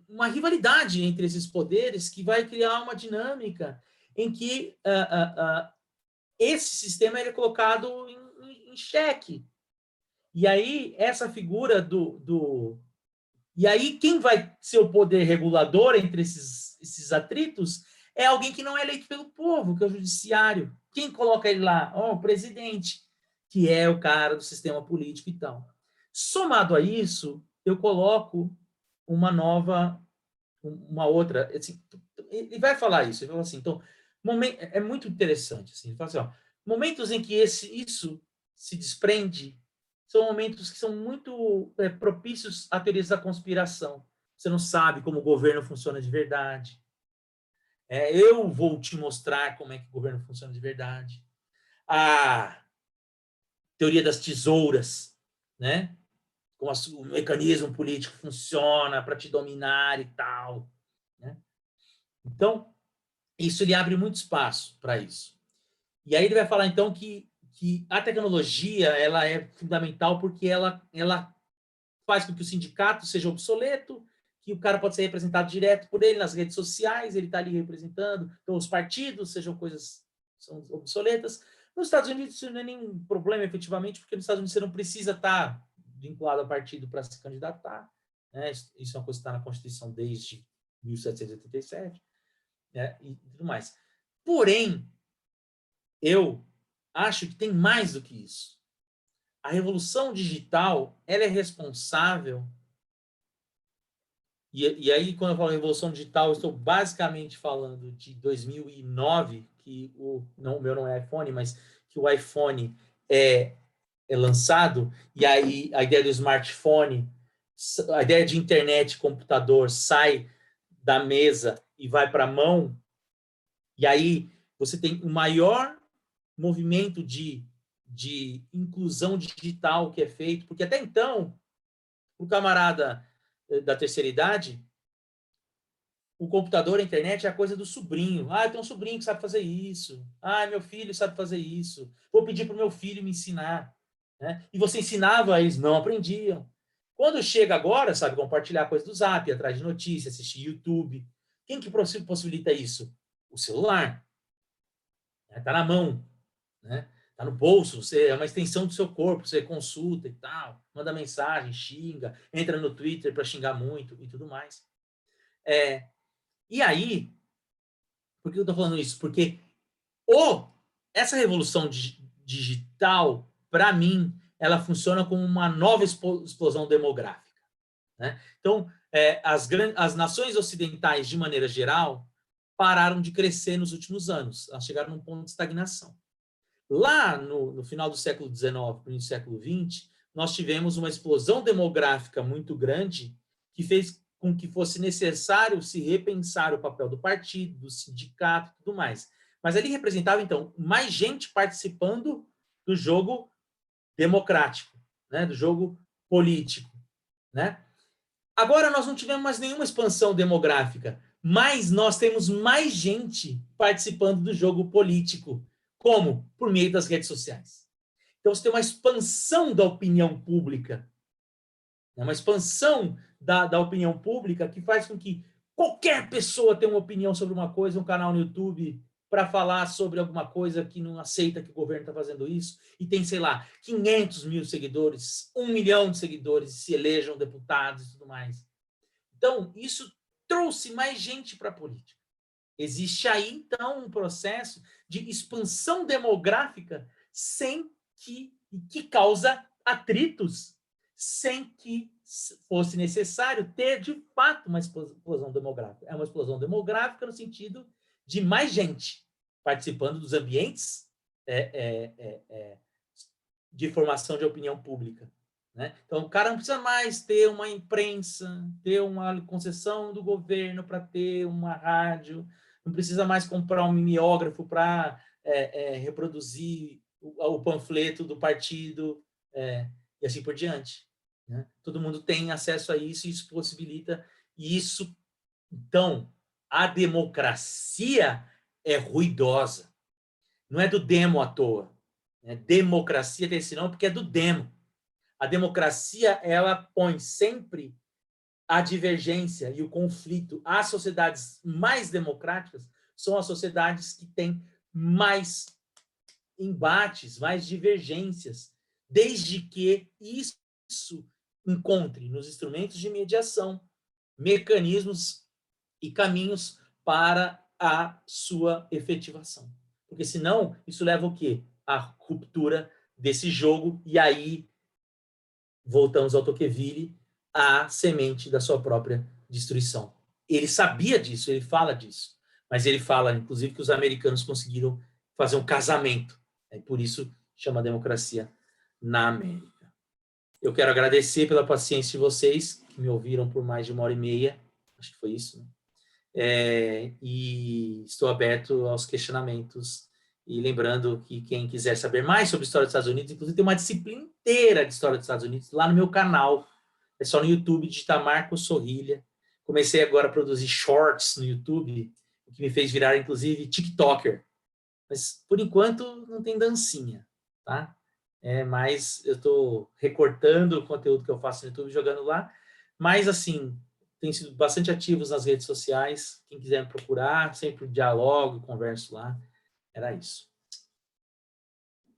uma rivalidade entre esses poderes que vai criar uma dinâmica em que esse sistema ele é colocado em xeque. E aí, essa figura E aí, quem vai ser o poder regulador entre esses atritos é alguém que não é eleito pelo povo, que é o judiciário. Quem coloca ele lá? O presidente, que é o cara do sistema político e tal. Somado a isso, eu coloco uma outra. Assim, ele vai falar isso, ele fala assim, então, é muito interessante. Assim, ele fala assim, momentos em que isso se desprende são momentos que são muito propícios a teorias da conspiração. Você não sabe como o governo funciona de verdade. Eu vou te mostrar como é que o governo funciona de verdade. A teoria das tesouras, né? Como o mecanismo político funciona para te dominar e tal. Né? Então, isso ele abre muito espaço para isso. E aí ele vai falar, então, que a tecnologia ela é fundamental porque ela faz com que o sindicato seja obsoleto, que o cara pode ser representado direto por ele nas redes sociais, ele está ali representando, então os partidos sejam coisas são obsoletas. Nos Estados Unidos isso não é nenhum problema efetivamente, porque nos Estados Unidos você não precisa estar vinculado a partido para se candidatar, né? Isso é uma coisa que está na Constituição desde 1787, né? E tudo mais. Porém, eu acho que tem mais do que isso. A revolução digital ela é responsável E aí, quando eu falo revolução digital, eu estou basicamente falando de 2009, que o meu não é iPhone, mas que o iPhone é lançado, e aí a ideia do smartphone, a ideia de internet, computador, sai da mesa e vai para a mão, e aí você tem o maior movimento de inclusão digital que é feito, porque até então, o camarada da terceira idade, o computador, a internet é a coisa do sobrinho. Ah, eu tenho um sobrinho que sabe fazer isso. Ah, meu filho sabe fazer isso. Vou pedir para o meu filho me ensinar. Né? E você ensinava, eles não aprendiam. Quando chega agora, sabe, compartilhar coisa do Zap, atrás de notícias, assistir YouTube. Quem que possibilita isso? O celular. Está na mão. Né? Tá no bolso, você é uma extensão do seu corpo, você consulta e tal, manda mensagem, xinga, entra no Twitter para xingar muito e tudo mais. E aí, por que eu estou falando isso? Porque essa revolução digital, para mim, ela funciona como uma nova explosão demográfica. Né? Então, as nações ocidentais, de maneira geral, pararam de crescer nos últimos anos. Elas chegaram num ponto de estagnação. Lá no final do século XIX, no início do século XX, nós tivemos uma explosão demográfica muito grande que fez com que fosse necessário se repensar o papel do partido, do sindicato e tudo mais. Mas ali representava, então, mais gente participando do jogo democrático, né? Do jogo político. Né? Agora nós não tivemos mais nenhuma expansão demográfica, mas nós temos mais gente participando do jogo político. Como? Por meio das redes sociais. Então você tem uma expansão da opinião pública, uma expansão da opinião pública que faz com que qualquer pessoa tenha uma opinião sobre uma coisa, um canal no YouTube para falar sobre alguma coisa que não aceita que o governo está fazendo isso, e tem, sei lá, 500 mil seguidores, 1 milhão de seguidores, se elejam deputados e tudo mais. Então, isso trouxe mais gente para a política. Existe aí, então, um processo de expansão demográfica sem que causa atritos, sem que fosse necessário ter, de fato, uma explosão demográfica. É uma explosão demográfica no sentido de mais gente participando dos ambientes de formação de opinião pública. Né? Então, o cara não precisa mais ter uma imprensa, ter uma concessão do governo para ter uma rádio, não precisa mais comprar um mimeógrafo para reproduzir o panfleto do partido e assim por diante. Né? Todo mundo tem acesso a isso e isso possibilita. E isso, então, a democracia é ruidosa. Não é do demo à toa. Né? Democracia tem esse nome porque é do demo. A democracia, ela põe sempre a divergência e o conflito. As sociedades mais democráticas são as sociedades que têm mais embates, mais divergências, desde que isso encontre nos instrumentos de mediação mecanismos e caminhos para a sua efetivação. Porque senão, isso leva o quê? A ruptura desse jogo, e aí voltamos ao Tocqueville, a semente da sua própria destruição. Ele sabia disso, ele fala disso, mas ele fala, inclusive, que os americanos conseguiram fazer um casamento, e por isso chama democracia na América. Eu quero agradecer pela paciência de vocês, que me ouviram por mais de 1h30, acho que foi isso, né? E estou aberto aos questionamentos. E lembrando que quem quiser saber mais sobre a história dos Estados Unidos, inclusive tem uma disciplina inteira de história dos Estados Unidos lá no meu canal. É só no YouTube, digitar Marcos Sorrilha. Comecei agora a produzir shorts no YouTube, o que me fez virar, inclusive, TikToker. Mas, por enquanto, não tem dancinha, tá? Mas eu estou recortando o conteúdo que eu faço no YouTube, jogando lá. Mas, assim, tem sido bastante ativos nas redes sociais. Quem quiser me procurar, sempre dialogo, converso lá. Era isso.